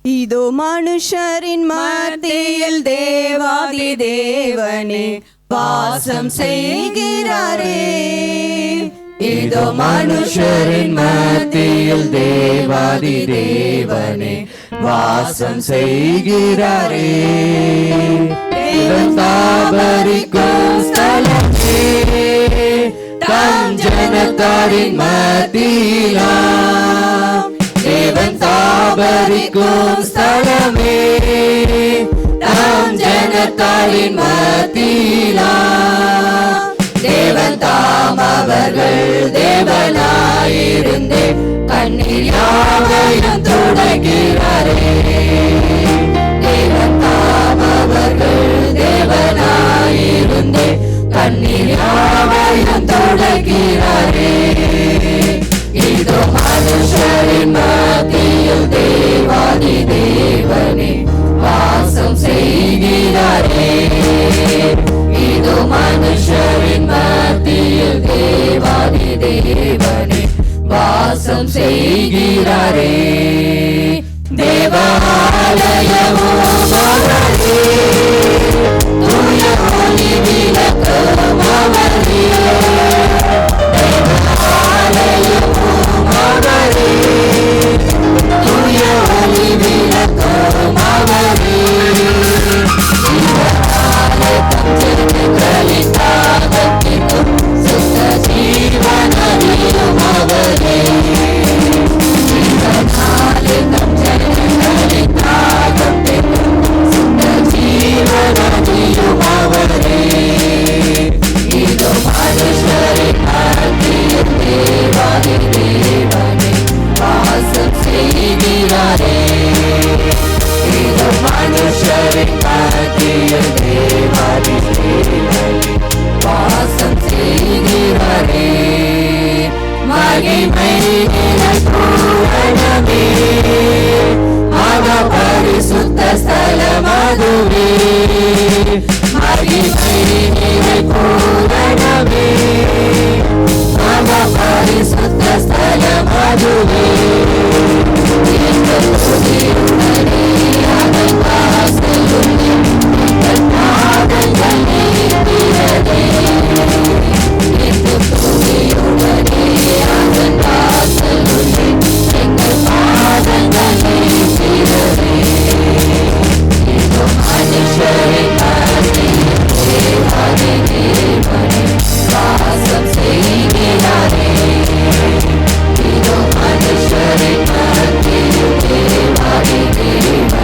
இதோ மனுஷரின் மத்தியில் தேவாதி தேவனே வாசம் செய்கிறாரே. இதோ மனுஷரின் மத்தியில் தேவாதி தேவனே வாசம் செய்கிறாரே. தாபரிக்கும் ஸ்தலமே தம் ஜனத்தாரின் மத்தியிலாம். தேவன் தாபரிக்கும் ஸ்தலமே தம் ஜனத்தாரின் மத்தியிலாம். தேவன் தாம் அவர்கள் தேவனாயிருந்து கண்ணீர் யாவையும் துடைக்கிறாரே. தேவன் தாம் அவர்கள் தேவனாயிருந்து கண்ணீர் யாவையும் துடைக்கிறாரே. இதோ மனுஷரின் மத்தியில் தேவாதி தேவனே வாசம் செய்கிறாரே. இதோ மனுஷரின் மத்தியில் தேவாதி தேவனே வாசம் செய்கிறாரே. தேவாலயமோ அவரே, தூய ஒளி விளக்கும் அவரே. தேவாலயமோ அவரே, தூய ஒளி விளக்கும் அவரே. சுத்த ஜீவனதியும் அவரே. சுத்த ஜீவனதியும் அவரே. இதோ மனுஷரின் மத்தியில் தேவாதி தேவனே வாசம் செய்கிறாரே. இதோ மனுஷரின் மத்தியில் தேவாதி தேவனே வாசம் செய்கிறாரே. மகிமை பூரணமே மகா பரிசுத்த ஸ்தலம் அதுவே. மகிமை பூரணமே மகா பரிசுத்த ஸ்தலம் அதுவே. அதன் வாசலுள்ளே எங்கள் பாதங்கள் நீக்கிறதே. அதன் வாசலுள்ளே எங்கள் பாதங்கள் நீக்கிறதே. இதோ மனுஷரின் மத்தியில் தேவாதி தேவனே வாசம் செய்கிறாரே. இதோ மனுஷரின் மத்தியில் தேவாதி தேவனே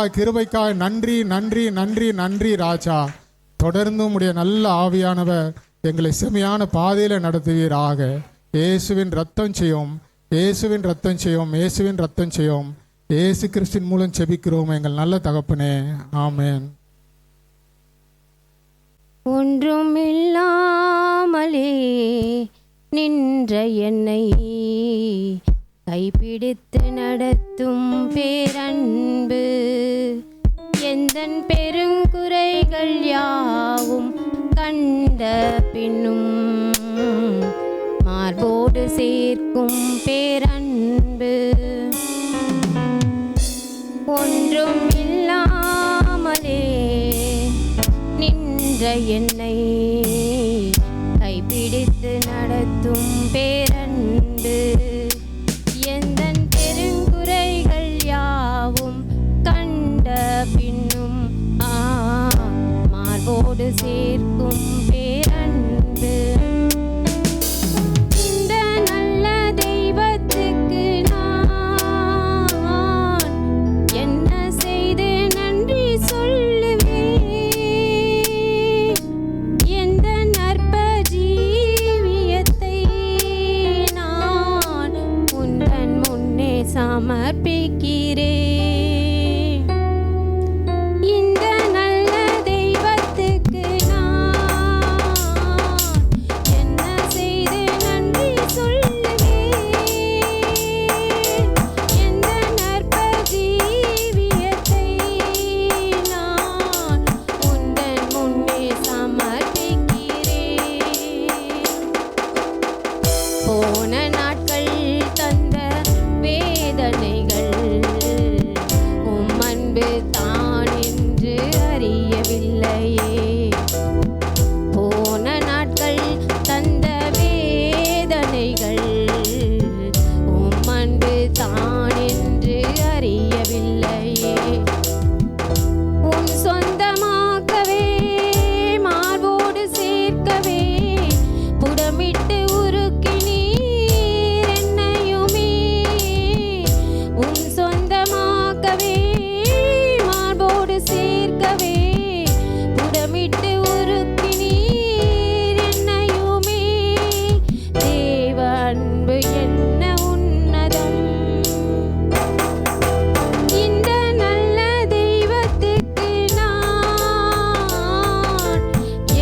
இரக்கத்திற்காய் கிருபைக்காய் நன்றி நன்றி நன்றி நன்றி ராஜா. தொடர்ந்து உம்முடைய நல்ல ஆவியானவர் எங்களை செமையான பாதையில் நடத்துவீராக. இயேசுவின் ரத்தம் செய்யும், இயேசுவின் ரத்தம் செய்யும், இயேசுவின் ரத்தம் செய்யும். இயேசு கிறிஸ்துவின் மூலம் செபிக்கிறோம் எங்கள் நல்ல தகப்பனே, ஆமென். ஒன்றுமில்லாமலே நின்ற என்னை கைப்பிடித்து நடத்தும் பேரன்பு, எந்தன் பெருங்குறைகள் யாவும் கண்ட பின்னும் மார்போடு சேர்க்கும் பேரன்பு. ஒன்றும் இல்லாமலே நின்ற என்னை கைப்பிடித்து நடத்தும் பேரன்பு, எந்தன் பெருங்குறைகள் யாவும் கண்ட பின்னும் மார்போடு சேர்க்கும் பேரன்பு. இந்த நல்ல தெய்வத்துக்கு நான் என்ன செய்து நன்றி சொல்லுவேன்? எந்த நற்ப ஜீவியத்தை நான் உந்தன் முன்னே சமர்ப்பிக்கிறேன். இந்த நல்ல தெய்வத்துக்கு நான் என்ன செய்து நன்றி சொல்லுவேன்? எந்த நற்ப ஜீவியத்தை நான் உந்தன் முன்னே சமர்ப்பிக்கிறேன். போன நாட்கள் தந்த வேதனைகள் உம் அன்பு தான் என்று அறியவில்லையே. போன நாட்கள் தந்த வேதனைகள் உம் அன்பு தான் என்று அறியவில்லையே. உன் சொந்தமாக்கவே மார்போடு சேர்க்கவே புடமிட்டு உருக்கினீர் என்னையுமே. உன் சொந்தமாக்கவே மார்போடு சேர்க்கவே புடமிட்டு உருக்கினீர் என்னையுமே. தேவ அன்பு என்ன உன்னதம்! இந்த நல்ல தெய்வத்துக்கு நான்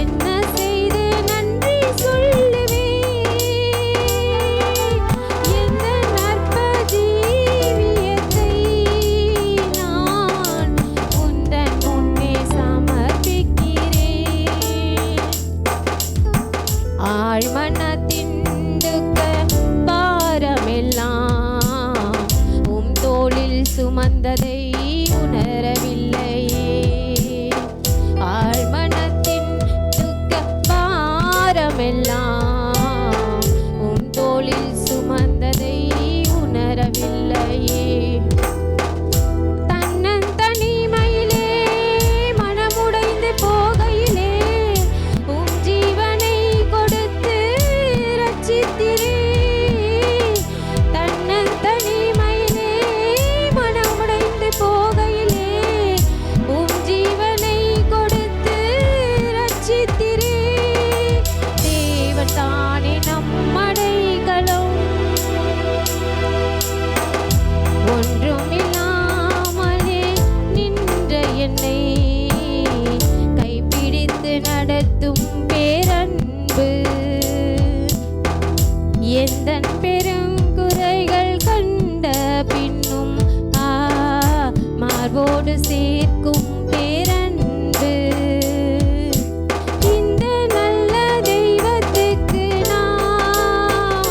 என்ன செய்து நன்றி சொல்லுவேன்? எந்த நற்ப ஜீவியத்தை நான் உந்தன் முன்னே சமர்ப்பிக்கிறேன். ஆழ்மனத்தின் துக்க பாரமெல்லாம் உம் தோளில் சுமந்ததை உணரவில்லையே. ஆழ்மனத்தின் துக்க பாரமெல்லாம் உம் தோளில் சுமந்ததை உணரவில்லையே. தன்னந்தனிமையிலே மனமுடைந்து போகையிலே உம் ஜீவனை கொடுத்து ரட்சித்திரே. தன்னந்தனிமையிலே மனமுடைந்து போகையிலே உம் ஜீவனை கொடுத்து ரட்சித்திரே. தேவன் தானே நம்மடைகளும், ஒன்றுமில்லாமலே நின்ற என்னை கைப்பிடித்து நடத்தும் பேரன்பு, எந்தன் பெருங்குறைகள் கண்ட பின்னும் மார்போடு சேர்க்கும் பேரன்பு. இந்த நல்ல தெய்வத்துக்கு நான்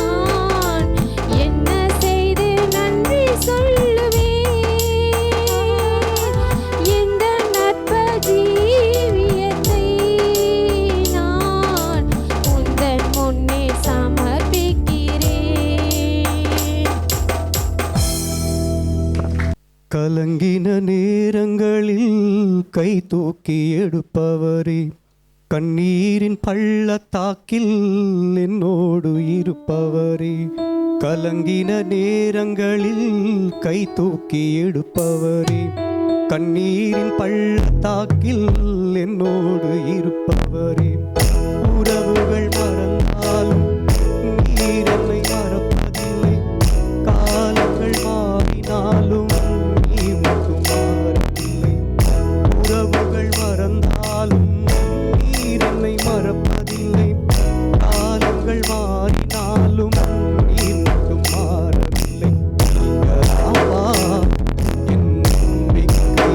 என்ன செய்து நன்றி சொல்லுவேன்? எந்த நற்ப ஜீவியத்தை நான் உந்தன் முன்னே சமர்ப்பிக்கிறேன். கலங்கின நேரங்களில் கை தூக்கி எடுப்பவரே, கண்ணீரின் பள்ளத்தாக்கில் என்னோடு இருப்பவரே. கலங்கின நேரங்களில் கை தூக்கி எடுப்பவரே, கண்ணீரின் பள்ளத்தாக்கில் என்னோடு இருப்பவரே. உறவுகள் மறந்தாலும் நீர் என்னை மறப்பதில்லை. காலங்கள் மாறினாலும் நீர் மட்டும் மாறவில்லை. உறவுகள் மறந்தாலும் நீர் என்னை மறப்பதில்லை. காலங்கள் மாறினாலும் நீர் மட்டும் மாறவில்லை. நீங்களாவா என் நம்பிக்கை,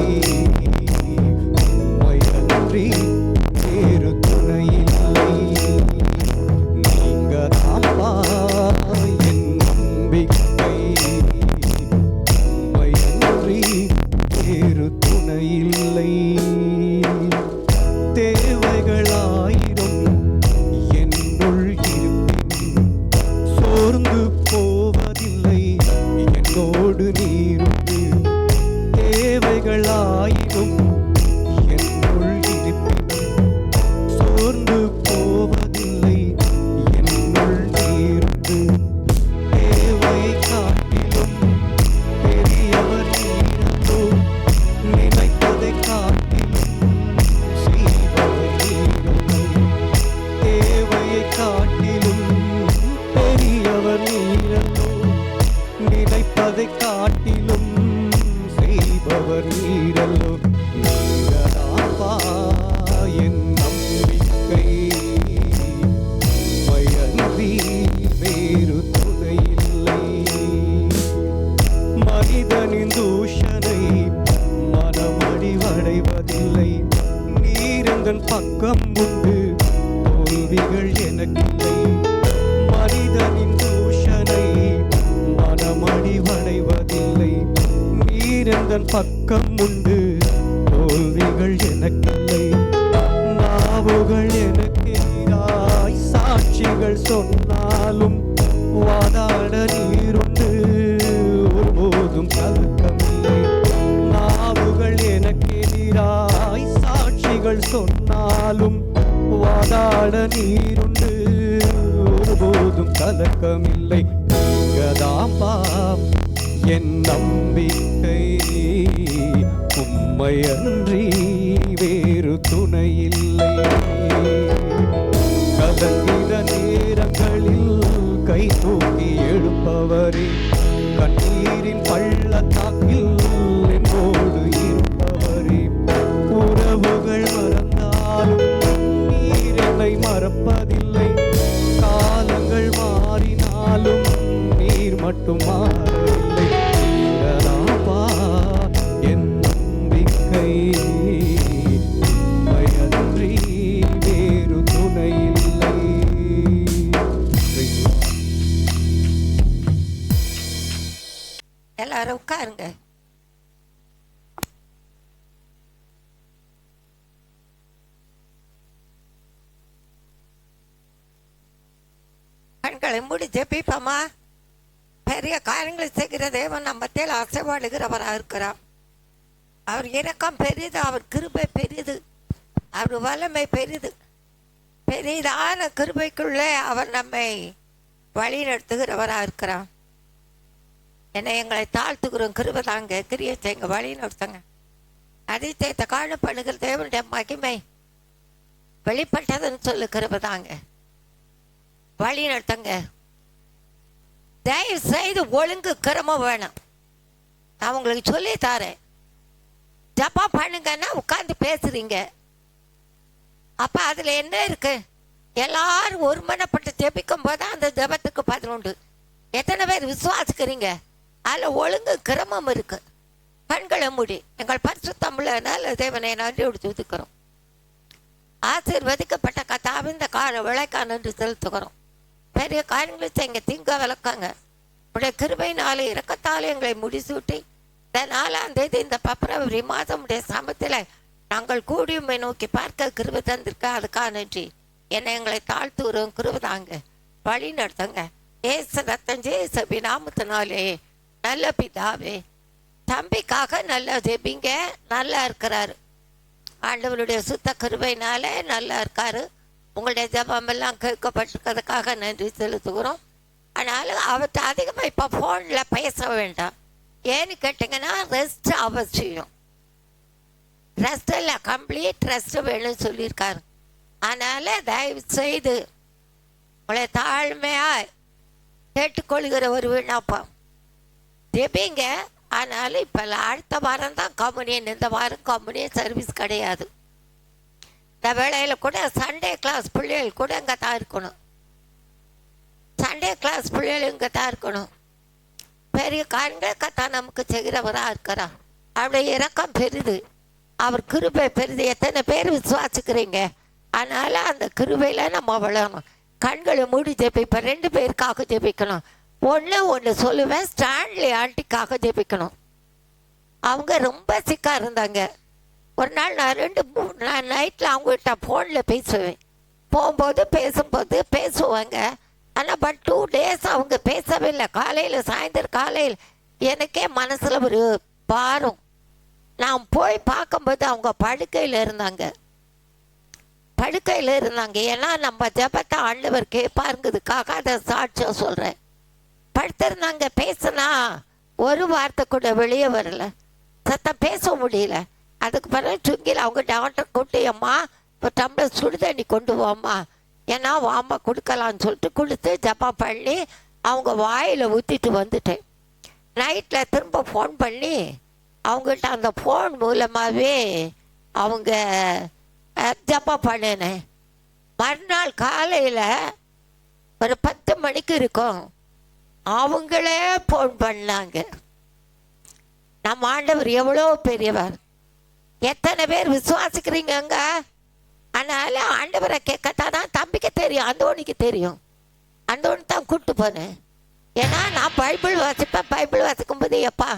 உம்மையன்றி வேறு துணையில்லை. நீங்களாவா என் நம்பிக்கை, உம்மையன்றி வேறு துணையில்லை. தேவைகளாயிரம் என்னுள் இருப்பினும் சோர்ந்து போவதில்லை. என்னோடு நீருண்டு. தேவைகளாயிரம் என்னுள் இருப்பினும் சோர்ந்து போவதில்லை. என்னுள் நீருண்டு. தேவை காட்டிலும் பெரியவர் நீரோ. நினைப்பதை காட்டிலும் செய்பவர் நீரோ. தேவையை காட்டிலும் பெரியவர் நீரோ. நினைப்பதை காட்டிலும் செய்பவர் நீரல்லோ. நீங்களாவா என் நம்பிக்கை, உம்மையன்றி வேறு துணையில்லை. மனிதனின் தூஷணை மனமடிவடைவதில்லை. நீரந்தன் பக்கம் உண்டு, தோல்விகள் எனக்கில்லை. மனிதனின் தூஷணை மனமடிவடைவதில்லை. நீரந்தன் பக்கம் உண்டு, தோல்விகள் எனக்கில்லை. நாவுகள் எனக்கு எதிராய் சாட்சிகள் சொன்னாலும் வாதாட நீருண்டு, ஒருபோதும் கலக்கமில்லை. நாவுகள் எனக்கு எதிராய் சாட்சிகள் சொன்னாலும் வாதாட நீருண்டு, ஒருபோதும் கலக்கமில்லை. நீங்கதாம்பா என் நம்பிக்கை, உம்மையன்றி வேறு துணையில்லை. கலங்கிற நேரங்களில் கை தூக்கி எழுப்பவரே. கண்ணீரின் பள்ளத்தாக்கில் என்னோடு இருப்பவரே. உறவுகள் மறந்தாலும் நீர் என்னை மறப்பதில்லை. காலங்கள் மாறினாலும் நீர் மட்டும் மாறவில்லை. நீங்களாவா என் நம்பிக்கை, உம்மையன்றி வேறு துணையில்லை. எல்லாரும் உட்காருங்க. கண்களை மூடி ஜெபிப்போமா. பெரிய காரியங்களை செய்கிற தேவன் நம்ம மத்தியில் அசைவாடுகிறவராக இருக்கிறார். அவர் இரக்கம் பெரிது, அவர் கிருபை பெரிது, அவர் வல்லமை பெரிது. பெரிதான கிருபைக்குள்ளே அவர் நம்மை வழி நடத்துகிறவராக இருக்கிறார். என்னை எங்களை தாழ்த்துக்கிறோம், கிருபை தாங்க, கிரியை செய்யுங்க, வழி நடத்துங்க. அதிசயத்தை காணப்படுகிற தேவனுடைய மகிமை வெளிப்பட்டதுன்னு சொல்லு, கிருபை தாங்க, வழி நடத்துங்க. தயவு செய்து ஒழுங்கு கிரமம் வேணும். நான் உங்களுக்கு சொல்லி தரேன். ஜபம் பண்ணுங்கன்னா உட்காந்து பேசுறீங்க. அப்ப அதுல என்ன இருக்கு? எல்லாரும் ஒருமனப்பட்டு ஜெபிக்கும் போது அந்த ஜபத்துக்கு பதில் உண்டு. எத்தனை பேர் விசுவாசிக்கிறீங்க? அதுல ஒழுங்கு கிரமம் இருக்கு. கண்களை மூடி எங்கள் பரிசுத்தமுள்ள நல்ல தேவனை நன்றியோடு துதிக்கிறோம். ஆசீர்வதிக்கப்பட்ட கர்த்தாவே, இந்த கால விளைக்கான நன்றி செலுத்துகிறோம். பெரிய காரியங்களை செய்யுங்க, தீங்க விளக்காங்க. உடைய கிருபையினாலே இரக்கத்தாலே எங்களை முடிசூட்டி இந்த 4ஆம் தேதி இந்த பிப்ரவரி மாதம் உடைய சமத்தில் நாங்கள் கூடியுமை நோக்கி பார்க்க கிருபை தந்திருக்க அதுக்காக நன்றி. என்னை எங்களை தாழ்த்துகிறோம், கிருபை தாங்க, வழி நடத்துங்க. ஏசு ரத்தம் ஜேசபி நாமத்தினாலே நல்ல பிதாவே. தம்பிக்காக நல்லா ஜெபிங்க, நல்லா இருக்கிறாரு. ஆண்டவருடைய சுத்த கிருபையினாலே நல்லா இருக்காரு. உங்களுடைய ஜபம் எல்லாம் கேட்கப்பட்டிருக்கிறதுக்காக நன்றி செலுத்துகிறோம். ஆனாலும் அவர்கிட்ட அதிகமாக இப்போ ஃபோனில் பேச வேண்டாம். ஏன்னு கேட்டிங்கன்னா ரெஸ்ட் அவசியம். ரெஸ்ட் இல்லை, கம்ப்ளீட் ரெஸ்ட் வேணும்னு சொல்லியிருக்காரு. அதனால் தயவு செய்து உங்களை தாழ்மையாக கேட்டுக்கொள்கிற ஒரு விண்ணப்பம், ஜெபிங்க. அதனால் இப்போ அடுத்த வாரம் தான் கம்யூனியன், இந்த வாரம் கம்யூனியன் சர்வீஸ் கிடையாது. இந்த வேளையில் கூட சண்டே கிளாஸ் பிள்ளைகள் கூட இங்கே தான் இருக்கணும். சண்டே கிளாஸ் பிள்ளைகள் இங்கே தான் இருக்கணும். பெரிய காரியங்களை கத்தா நமக்கு செய்கிறவராக இருக்கிறார். அவருடைய இரக்கம் பெரிது, அவர் கிருபை பெரிது. எத்தனை பேர் விசுவாசிக்கிறீங்க? அதனால் அந்த கிருபையில் நம்ம வளரணும். கண்களை மூடி ஜெபிப்பேன். 2 பேருக்காக ஜெபிக்கணும். ஒன்று சொல்லுவேன், ஸ்டான்லி ஆண்டிக்காக ஜெபிக்கணும். அவங்க ரொம்ப சிக்காக இருந்தாங்க. ஒரு நாள் நான் நைட்டில் அவங்ககிட்ட ஃபோனில் பேசுவேன். போகும்போது பேசும்போது பேசுவாங்க. ஆனால் 2 days அவங்க பேசவே இல்லை. காலையில் சாயந்தரம் காலையில் எனக்கே மனசில் ஒரு பாரம். நான் போய் பார்க்கும்போது அவங்க படுக்கையில் இருந்தாங்க. ஏன்னா நம்ம ஜெபத்தை ஆண்டவர் கேட்பாருங்கிறதுக்காக அதை சாட்சியாக சொல்கிறேன். படுத்திருந்தாங்க. பேசுனா ஒரு வார்த்தை கூட வெளியே வரல, சத்தம் பேச முடியல. அதுக்கு பிறகு சுங்கில் அவங்க டாக்டர் கூட்டி, அம்மா இப்போ டம்ளர் சுடு தண்ணி கொண்டு வாம்மா, ஏன்னா வாமா கொடுக்கலான்னு சொல்லிட்டு கொடுத்து ஜப்பா பண்ணி அவங்க வாயில் ஊற்றிட்டு வந்துட்டேன். நைட்டில் திரும்ப ஃபோன் பண்ணி அவங்ககிட்ட அந்த ஃபோன் மூலமாகவே அவங்க ஜப்பா பண்ணினேன். மறுநாள் காலையில் ஒரு 10 மணிக்கு இருக்கும், அவங்களே ஃபோன் பண்ணாங்க. நம்ம ஆண்டவர் எவ்வளோ பெரியவர். எத்தனை பேர் விசுவாசிக்கிறீங்க? அதனால் ஆண்டவரை கேட்கத்தான் தான் தம்பிக்கு தெரியும், அந்தோனிக்கு தெரியும். அந்தோனி தான் கூப்பிட்டு போனேன். ஏன்னா நான் பைபிள் வாசிப்பேன். பைபிள் வாசிக்கும்போது எப்பா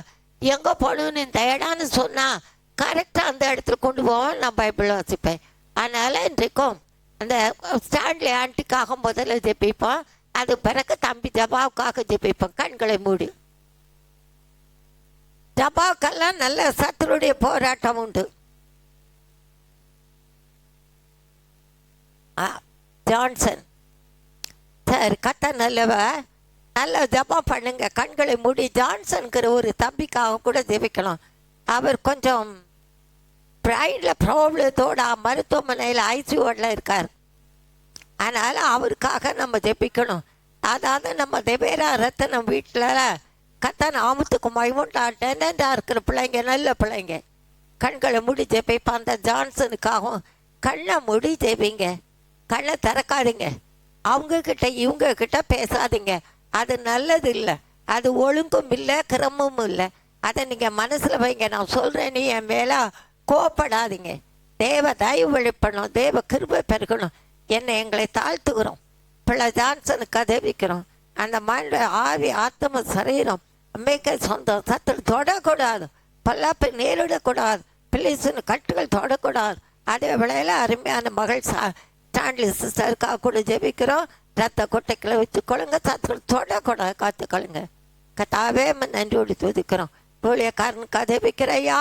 எங்கே போகணுன்னு இந்த இடம்னு சொன்னால் கரெக்டாக அந்த இடத்துல கொண்டு போவேன். நான் பைபிள் வாசிப்பேன். அதனால் இன்றைக்கும் அந்த ஸ்டான்லி ஆண்டிக்காக முதல்ல ஜெபிப்போம். அது பிறகு தம்பி ஜபாவுக்காக ஜெபிப்போம். கண்களை மூடி. ஜபாவுக்கெல்லாம் நல்ல சத்துருடைய போராட்டம் உண்டு. ஜான்சன் சரி, கத்த நல்லவ, நல்ல ஜபா பண்ணுங்க. கண்களை மூடி. ஜான்சனுங்கிற ஒரு தம்பிக்காக கூட ஜெபிக்கணும். அவர் கொஞ்சம் பிரைனில் ப்ராப்ளத்தோட மருத்துவமனையில் ஐசியூவில் இருக்கார். அதனால் அவருக்காக நம்ம ஜெபிக்கணும். அதாவது நம்ம தேவேரா ரத்தனம் வீட்டில் கத்தன் ஆமத்துக்கு மைமுண்டாட்டா இருக்கிற பிள்ளைங்க, நல்ல பிள்ளைங்க. கண்களை மூடி ஜெபிப்பா. அந்த ஜான்சனுக்காகவும் கண்ணை மூடி ஜெபிங்க. கண்ணை திறக்காதீங்க. அவங்கக்கிட்ட இவங்கக்கிட்ட பேசாதீங்க. அது நல்லது இல்லை, அது ஒழுங்கும் இல்லை, கிரமமும் இல்லை. அதை நீங்கள் மனசில் வைங்க. நான் சொல்கிறேன், நீ என் மேலே கோவப்படாதீங்க. தேவ தயவு வெளிப்படணும், தேவ கிருபை பெருகணும். எங்களை தாழ்த்துக்கிறோம். பிள்ளை ஜான்சனுக்கு அதவிக்கிறோம். அந்த மண்ட ஆவி ஆத்ம சரீரம் அம்மைக்கு சொந்தம் சத்தில் தொடக்கூடாது, பல்லாப்பை நேரிடக்கூடாது, பிள்ளைசுன்னு கட்டுகள் தொடக்கூடாது. அதே வேளையில் அருமையான மகள் ஸ்டான்லி சிஸ்டருக்காக கூட ஜெபிக்கிறோம். ரத்த கொட்டைகளை வச்சுக்கொள்ளுங்க, சத்துக்கள் தொடக்கூடாது, காத்துக்கொள்ளுங்க. கத்தாவே நன்றியோடு துதிக்கிறோம். ஊழியக்காரனுக்கு ஜெபிக்கிறையா,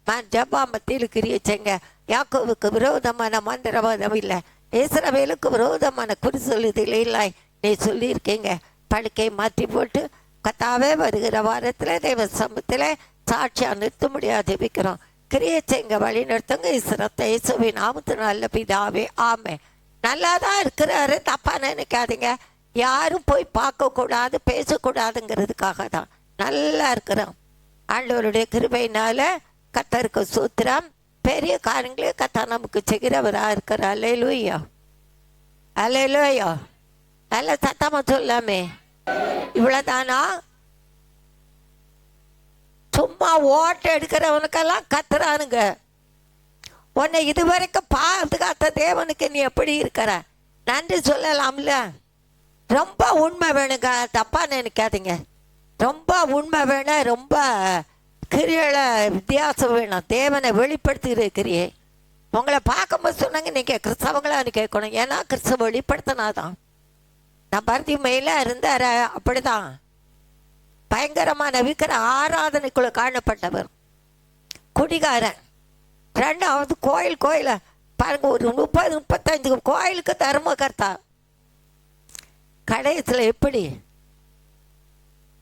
நான் ஜபா மத்தியில் கிரியச்சேங்க. யாக்கோவுக்கு விரோதமான மந்திரவாதம் இல்லை, இஸ்ரவேலுக்கு விரோதமான குறி சொல்லுதில் இல்லை. நீ சொல்லியிருக்கீங்க. படுக்கை மாற்றி போட்டு கத்தாவே வருகிற வாரத்தில் தேவ சமூகத்தில் சாட்சியாக நிறுத்த முடியாது ஜெபிக்கிறோம். கிரியச்சேங்க, வழி நிறுத்துங்க. இஸ்ரத்தை இயேசுவின் நாமத்து நல்ல பிதாவே, ஆமே. நல்லா தான் இருக்கிறாரு, தப்பாக நினைக்காதீங்க. யாரும் போய் பார்க்கக்கூடாது, பேசக்கூடாதுங்கிறதுக்காக தான் நல்லா இருக்கிறோம். ஆண்டவருடைய கிருபையினால கர்த்தருக்கு சூத்திரம். பெரிய காரியங்களே கத்தா நமக்கு செய்கிறவராக இருக்கிறார். அல்லேலூயா, அல்லேலூயா. நல்ல சத்தமாக சொல்லாமே. இவ்வளோதானா? சும்மா ஓட்ட எடுக்கிறவனுக்கெல்லாம் கத்துறானுங்க. உன்னை இதுவரைக்கும் பாதுகாத்த தேவனுக்கு நீ எப்படி இருக்கிற? நன்றி சொல்லலாம்ல. ரொம்ப உண்மை வேணுங்க, தப்பாக நினைக்காதீங்க. ரொம்ப உண்மை வேணும், ரொம்ப கிரியல வித்தியாசம் வேணும். தேவனை வெளிப்படுத்தி கிரியை. உங்களை பார்க்கும்போது சொன்னாங்க நீங்கள் கிறிஸ்தவங்களான்னு கேட்கணும். ஏன்னா கிறிஸ்தவ வெளிப்படுத்தினாதான். நான் பருத்தி மேல இருந்தார், அப்படிதான் பயங்கரமான விக்கிர ஆராதனைக்குள்ள காணப்பட்டவர், குடிகாரன். ரெண்டாவது கோயில பாருங்க, ஒரு 30-35 கோயிலுக்கு தர்மகர்த்தா. கடைசியில் எப்படி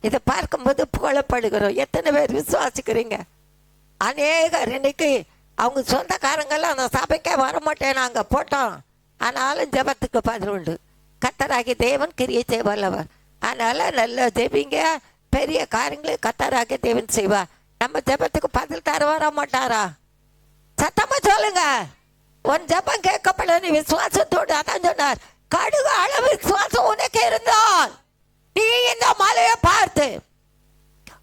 இதை பார்க்கும்போது புகழப்படுகிறோம். எத்தனை பேர் விசுவாசிக்கிறீங்க? அநேகர் இன்னைக்கு அவங்க சொந்தக்காரங்கெல்லாம் அந்த சபைக்கே வரமாட்டேன் நாங்கள் போட்டோம். ஆனாலும் ஜெபத்துக்கு பதில் உண்டு. கர்த்தராகிய தேவன் கிரியை செய்வல்லவர். அதனால் நல்லா ஜெபிங்க, பெரிய காரியங்களை கர்த்தராகிய தேவன் செய்வார். நம்ம ஜெபத்துக்கு பதில் தர வர மாட்டாரா? சத்தமாக சொல்லுங்க. உன் ஜெபம் கேட்கப்பட நீ விசுவாசத்தோடு, அதான் சொன்னார், கடுகு அளவு விசுவாசம் உனக்கு இருந்தால் நீ இந்த மலையை பார்த்து.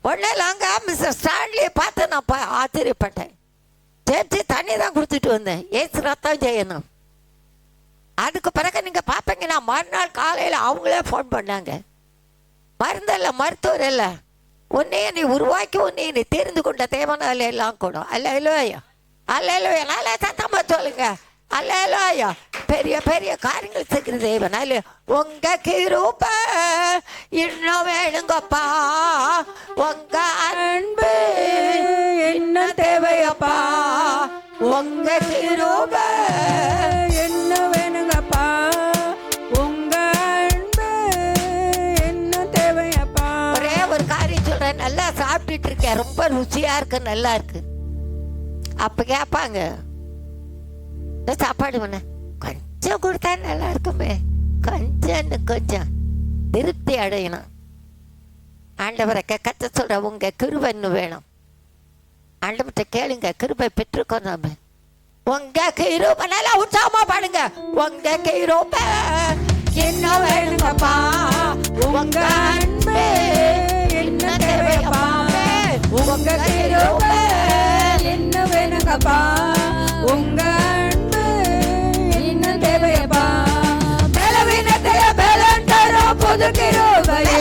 உடனே நாங்கள் மிஸ்டர் ஸ்டான்லியை பார்த்து நான் ஆச்சரியப்பட்டேன். சேர்த்து தண்ணி தான் கொடுத்துட்டு வந்தேன். ஏசு ரத்தம் செய்யணும். அதுக்கு பிறகு நீங்கள் பார்ப்பீங்கன்னா மறுநாள் காலையில் அவங்களே ஃபோன் பண்ணாங்க. மருந்தல்ல, மருத்துவர் இல்லை, உன்னையே நீ உருவாக்கி உன்னையே நீ தெரிந்து கொண்ட தேவனால எல்லாம் கூட. அல்லேலூயா, அல்லேலூயா. நல்லா சத்தமாக சொல்லுங்க. அல்லேலூயா. பெரிய பெரிய காரியங்கள் செய்கிற தேவன். அல்ல உங்க கிருபை இன்னும் வேணுங்கப்பா, உங்க அன்பு என்ன தேவையப்பா, உங்க கிருபை என்ன வேணுங்கப்பா, உங்க அன்பு என்ன தேவையப்பா. ஒரே ஒரு காரியம் சொல்றேன், நல்லா சாப்பிட்டுட்டு இருக்கேன், ரொம்ப ருசியா இருக்கு, நல்லா இருக்கு. அப்ப கேட்பாங்க, இந்த சாப்பாடு பண்ண கொஞ்சம் கொடுத்தா நல்லா இருக்குமே, கொஞ்சம் திருப்தி அடையணும். ஆண்டவரை கத்த சொல்ற, உங்க கிருபை இன்னும் வேணும். ஆண்டவர்கிட்ட கேளுங்க, கிருபை பெற்றுக்கோ. நாம உங்க கிருபை நல்லா உற்சாகமா பாடுங்க. உங்க கிருபை என்ன வேணுங்கப்பா, உங்க அன்பு என்ன தேவையப்பா, உங்க கிருபை என்ன வேணுங்கப்பா, உங்க அன்பு என்ன தேவையப்பா. பலவீனத்தில பலன் தரும் புது கிருபையே,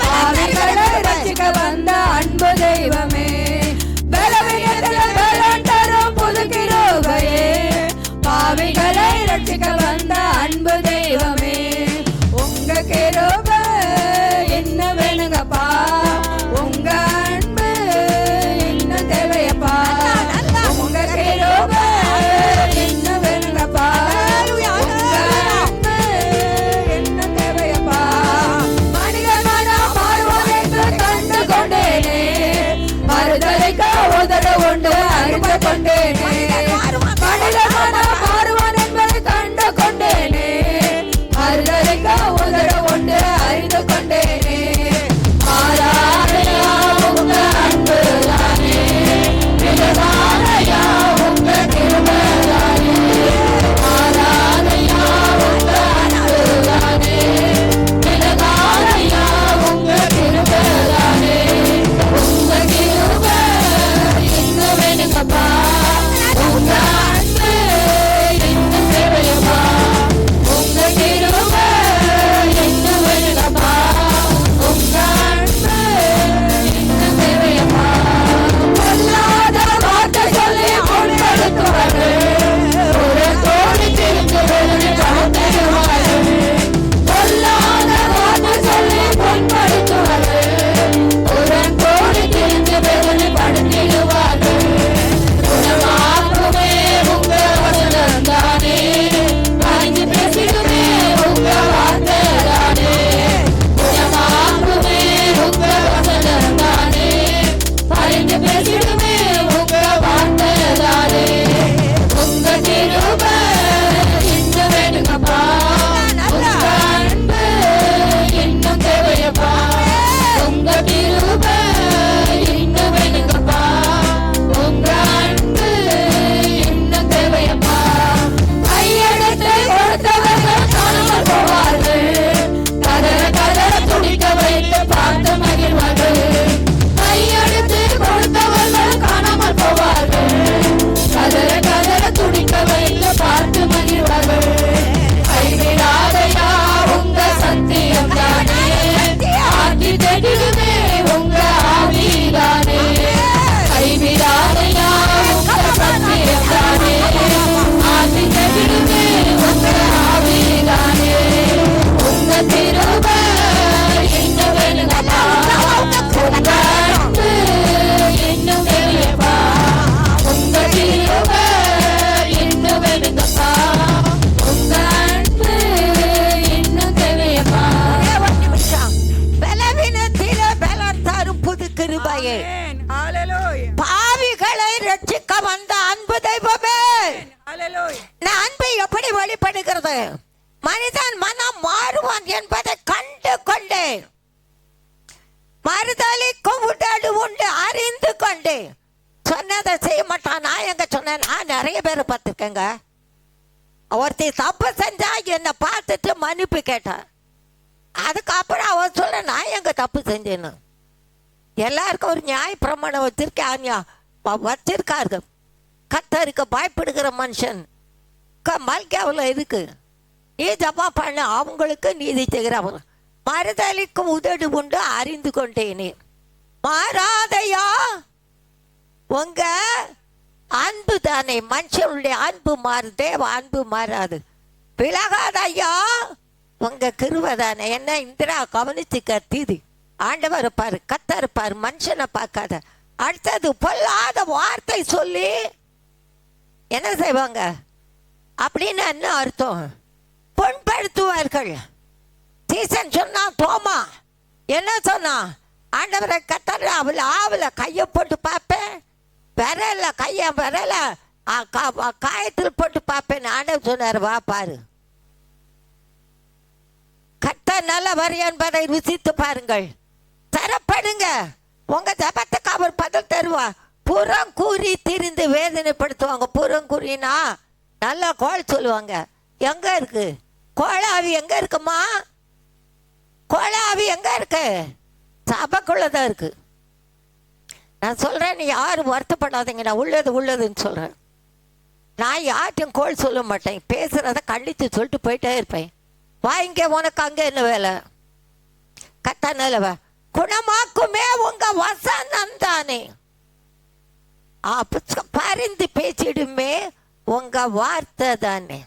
பாவிகளை ரட்சிக்க வந்த அன்பு தெய்வமே. பலவீனத்தில பலன் தரும் புது கிருபையே, பாவிகளை ரட்சிக்க வந்த அன்பு தெய்வமே. உங்க கிருபை என்ன வேணுங்கப்பா, உங்க அன்பு என்ன தேவையப்பா, உங்க கிருபை வந்த அன்பு தெய்வமே, ஹalleluya. இந்த அன்பை எப்படி வெளிப்படுகிறது? மனிதன் மனம் மாறுவான் என்பதை கண்டு கொண்டேன். மறுதலிக்கும் உடல் உண்டு அறிந்து கொண்டேன். சொன்னதை செய்ய மாட்டான். நான் எங்க சொன்னேன்? நான் நிறைய பேரை பார்த்துருக்கேங்க. ஒருத்தி தப்பு செஞ்சா என்னை பார்த்துட்டு மன்னிப்பு கேட்டான். அதுக்கப்புறம் அவன் சொல்ல நான் எங்க தப்பு செஞ்சேன்னு. எல்லாருக்கும் ஒரு நியாய பிரமாணம் வச்சிருக்காரு. கர்த்தருக்கு பயப்படுகிற மனுஷன் மல்கியாவில் இருக்கு. நீ ஜபா பண்ண அவங்களுக்கு நீதி செய்கிறவர். மறுதலிக்கும் உதடு உண்டு அறிந்து கொண்டேனே. மாறாதையா உங்க அன்பு தானே. மனுஷனுடைய அன்பு மாறு, தேவ அன்பு மாறாது. விலகாதையா உங்க கிருபை தானே. என்ன இந்திரா கவனிச்சு கத்திது. ஆண்டவர் இருப்பாரு, கத்தர் இருப்பாரு, மனுஷனை பார்க்காத. அடுத்தது பொல்லாத வார்த்தை சொல்லி என்ன செய்வாங்க அப்படின்னு என்ன அர்த்தம்? புண்படுத்துவார்கள். சீசன் சொன்னா தோமா என்ன சொன்னா? ஆண்டவரை கத்தர் ஆவல கையை போட்டு பார்ப்பேன், விரல கைய விரல காயத்தில் போட்டு பார்ப்பேன். ஆண்டவர் சொன்னார், வா பாரு, கர்த்தர் நல்லவர் என்பதை ருசித்து பாருங்கள், தரப்படுங்க, உங்க ஜபத்துக்கு அவர் பதில் தருவா. புறம் கூறி திரிந்து வேதனைப்படுத்துவாங்க. புறம் கூறினா நல்லா கோல் சொல்லுவாங்க. எங்க இருக்கு கோளாவி? எங்க இருக்குமா கோளாவி? எங்க இருக்கு? சபைக்குள்ளதான் இருக்கு. நான் சொல்றேன், நீ யாரும் வருத்தப்படாதீங்க. நான் உள்ளதுன்னு சொல்றேன். நான் யார்ட்டையும் கோல் சொல்ல மாட்டேன். பேசுறத கண்டித்து சொல்லிட்டு போயிட்டே இருப்பேன். வாங்க, உனக்கு அங்க என்ன வேலை? கத்த நல்லவ குணமாக்குமே உங்க வசனம் தானே. பரிந்து பேச்சிடுமே உங்க வார்த்தை தானே.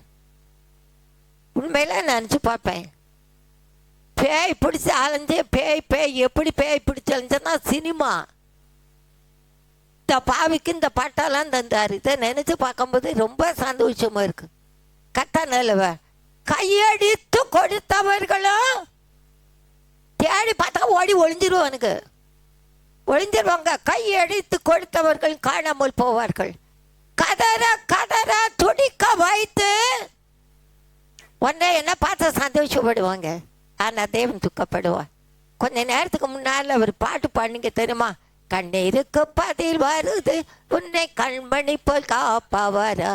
உண்மையில நினைச்சு பார்ப்பேன். பேய் பிடிச்சி அலைஞ்சு பேய் எப்படி பேய் பிடிச்சி அலைஞ்சன்னா சினிமா. இந்த பாவிக்கு இந்த பாட்டெல்லாம் தந்தாரு. இதை நினைச்சு பார்க்கும்போது ரொம்ப சந்தோஷமா இருக்கு. கத்த நல்லவ கையடித்து கொடுத்தவர்களும் தேடி பார்த்தா ஓடி ஒளிஞ்சிருவானுங்க, ஒளிஞ்சிருவாங்க. கையடித்து கொடுத்தவர்கள் காணாமல் போவார்கள். கதற கதற துடிக்க வைத்து உடனே என்ன பார்த்து சந்தோஷப்படுவாங்க. ஆனா தேவன் துக்கப்படுவார். கொஞ்ச நேரத்துக்கு முன்னால அவர் பாட்டு பாடுங்க தெரியுமா? கண்ணீருக்கு பதில் வருது உன்னை கண்மணி போல் காப்பவரா,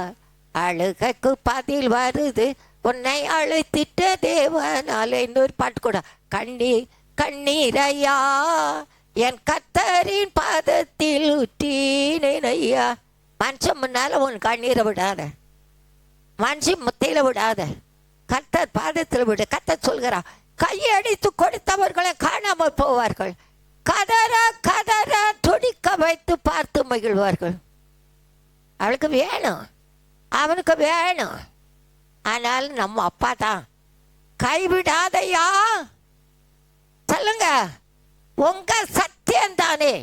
அழுகைக்கு பதில் வருது உன்னை அழுத்திட்ட தேவனால. இன்னொரு பாட்டு கூட, கண்ணீர் கண்ணீரையா என் கத்தரின் பாதத்தில் ஊற்றினேன் ஐயா. மனுஷன் முன்னால உன் கண்ணீரை விடாத, மனுஷன் முத்தையில விடாத, கத்தர் பாதத்தில் விட. கத்தர் சொல்கிறா, கையடித்து கொடுத்தவர்களை காணாமல் போவார்கள். கதற கதற துடிக்க வைத்து பார்த்து மகிழ்வார்கள். அவளுக்கு வேணும், அவனுக்கு வேணும். ஆனாலும் நம்ம அப்பா தான். கைவிடாதையா சொல்லுங்க. உங்க சத்தியம் தானே.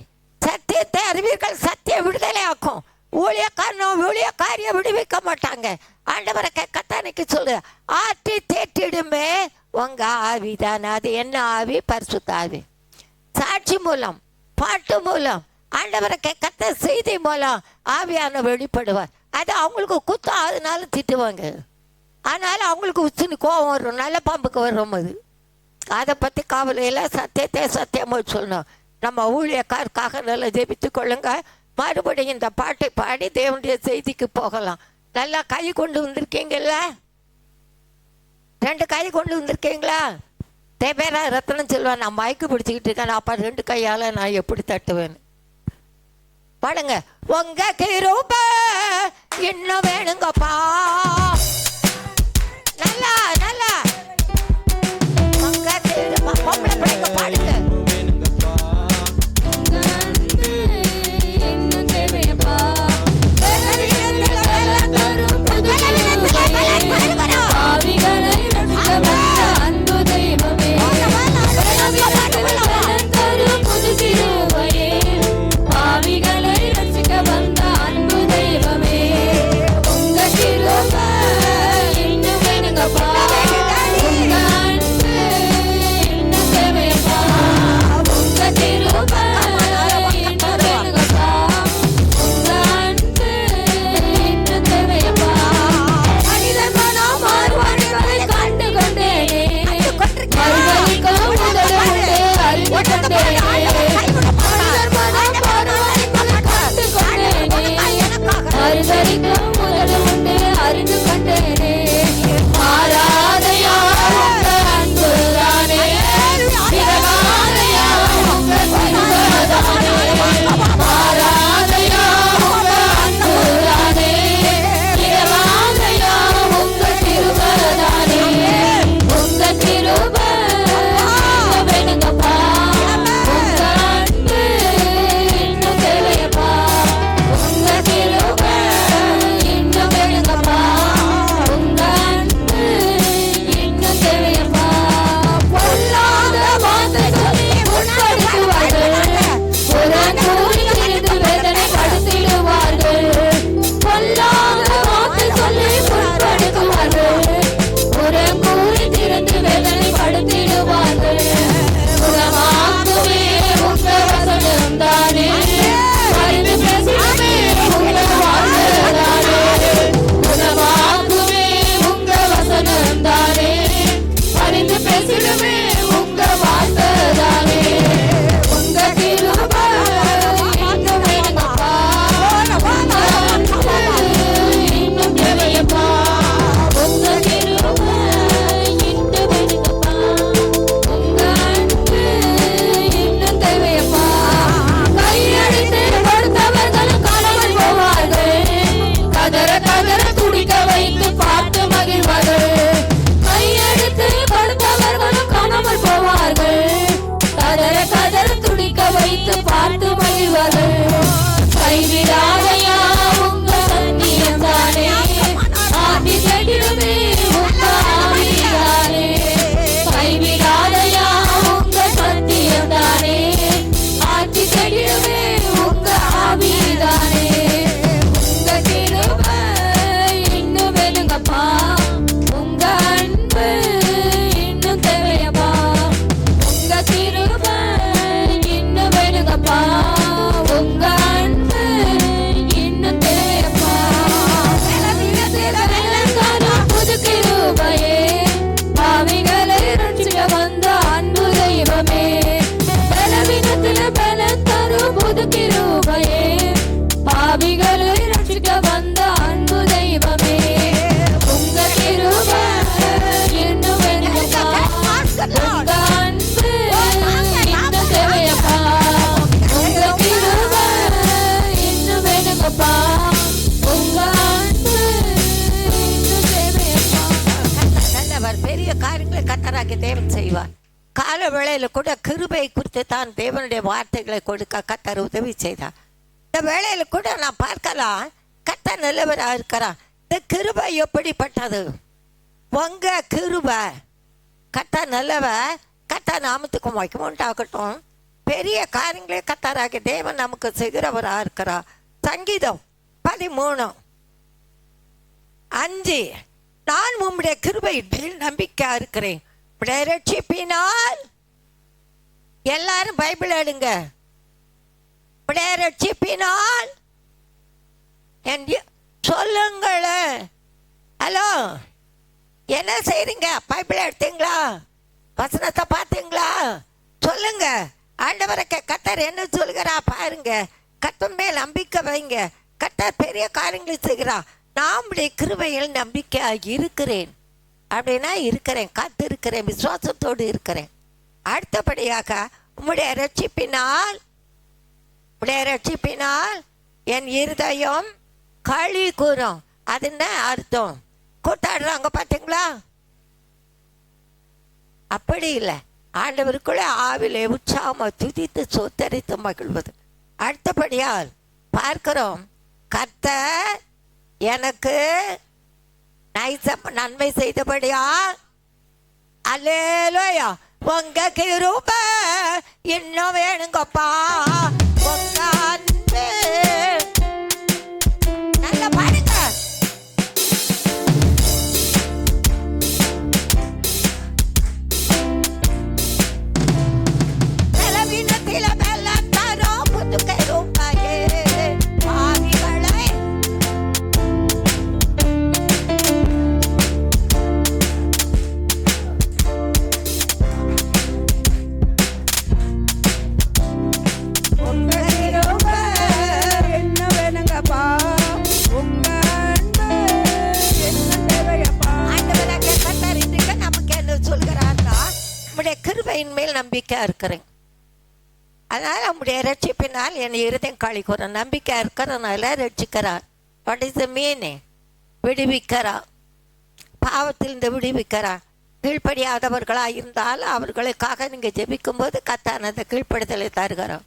சத்தியத்தை அறிவீர்கள், சத்தியம் விடுதலை ஆக்கும். ஊழியக்காரிய விடுவிக்க மாட்டாங்க. ஆண்டவரை கத்தானைக்கு சொல்லு, ஆற்றி தேற்றிடுமே உங்க ஆவிதான். அது என்ன ஆவி? பரிசுத்த ஆவி. சாட்சி மூலம், பாட்டு மூலம், ஆண்டவரை கத்த செய்தி மூலம் ஆவியான வெளிப்படுவார். அது அவங்களுக்கு குத்தம், அதனால திட்டுவாங்க. அதனால அவங்களுக்கு உச்சினு கோபம் வரும், நல்ல பாம்புக்கு வரும். அது அதை பற்றி கவலையில் சத்தியத்தை சத்தியமாக சொல்லணும். நம்ம ஊழியக்காருக்காக நல்லா ஜெபித்து கொள்ளுங்க. மறுபடியும் இந்த பாட்டை பாடி தேவனுடைய செய்திக்கு போகலாம். நல்லா கை கொண்டு வந்திருக்கீங்கள? 2 கை கொண்டு வந்திருக்கீங்களா? தேவையா ரத்தனம் சொல்லுவேன், நான் மயக்கு பிடிச்சிக்கிட்டு இருக்கேன். அப்போ 2 கையால் நான் எப்படி தட்டுவேன்? பாடுங்க. உங்க கிருபை இன்னும் வேணுங்கப்பா. நல்லா நல்லா உங்க கிருபை. பொம்பளை பிள்ளைங்க பாடுங்க. உங்க கிருபை இன்னும் வேணுங்கப்பா. கர்த்தராகிய தேவன் செய்வார். கால வேளையில கூட கிருபை குறித்து தான் தேவனுடைய வார்த்தைகளை கொடுக்க கர்த்தர் உதவி செய்தார். இந்த வேளையில கூட நான் பார்க்கலாம், கர்த்தர் நல்லவராக இருக்கிறார். இந்த கிருபை எப்படிப்பட்டது? உங்க கிருபை கர்த்தர் நல்லவர். கர்த்தர் நாமத்துக்கு மகிமை உண்டாகட்டும். பெரிய காரியங்களே கர்த்தராகிய தேவன் நமக்கு செய்கிறவராக இருக்கிறார். சங்கீதம் 13:5, நான் உம்முடைய கிருபையில் நம்பிக்கையா இருக்கிறேன், உம்முடைய ரட்சிப்பினால். எல்லாரும் பைபிள் எடுங்க. உம்முடைய ரட்சிப்பினால் சொல்லுங்களேன். ஹலோ, என்ன செய்றீங்க? பைபிள் எடுத்தீங்களா? வசனத்தை பார்த்தீங்களா? சொல்லுங்க. ஆண்டவருக்கு கர்த்தர் என்ன சொல்கிறா பாருங்க. கர்த்தர் மேல் நம்பிக்கை வைங்க. கர்த்தர் பெரிய காரியங்களை செய்கிறா. நம்முடைய கிருபையில் நம்பிக்கையா இருக்கிறேன் அப்படின்னா இருக்கிறேன், காத்து இருக்கிறேன், விசுவாசத்தோடு இருக்கிறேன். அடுத்தபடியாக உம்முடைய ரட்சிப்பினால் என் இருதயம் களி கூறும். அது என்ன அர்த்தம்? கூத்தாடுறாங்க பார்த்தீங்களா? அப்படி இல்லை, ஆண்டவருக்குள்ளே ஆவிலே உற்சாகமாக துதித்து சொத்தரித்து மகிழ்வது. அடுத்தபடியால் பார்க்கிறோம், கர்த்தர் எனக்கு நன்மை செய்தபடியா. அல்லேலூயா. உங்க கிருபை இன்னும் வேணுங்கப்பா. உங்க அன்பு நல்ல பாடுங்க. பலவீனத்தில பலன் தரும் புது கிருபையே பாவிகளை. கிருபையின் மேல் நம்பிக்கையா இருக்கிறேன். அதனால நம்முடைய ரட்சிப்பினால் என் இருதயம் களி கூறும். நம்பிக்கையா இருக்கிறதுனால ரட்சிக்கிறார். What is the meaning? விடுவிக்கிறார், பாவத்திலிருந்து விடுவிக்கிறார். கீழ்ப்படியாதவர்களாக இருந்தால் அவர்களுக்காக நீங்கள் ஜெபிக்கும் போது கர்த்தர் அந்த கீழ்ப்படுதலை தருகிறார்.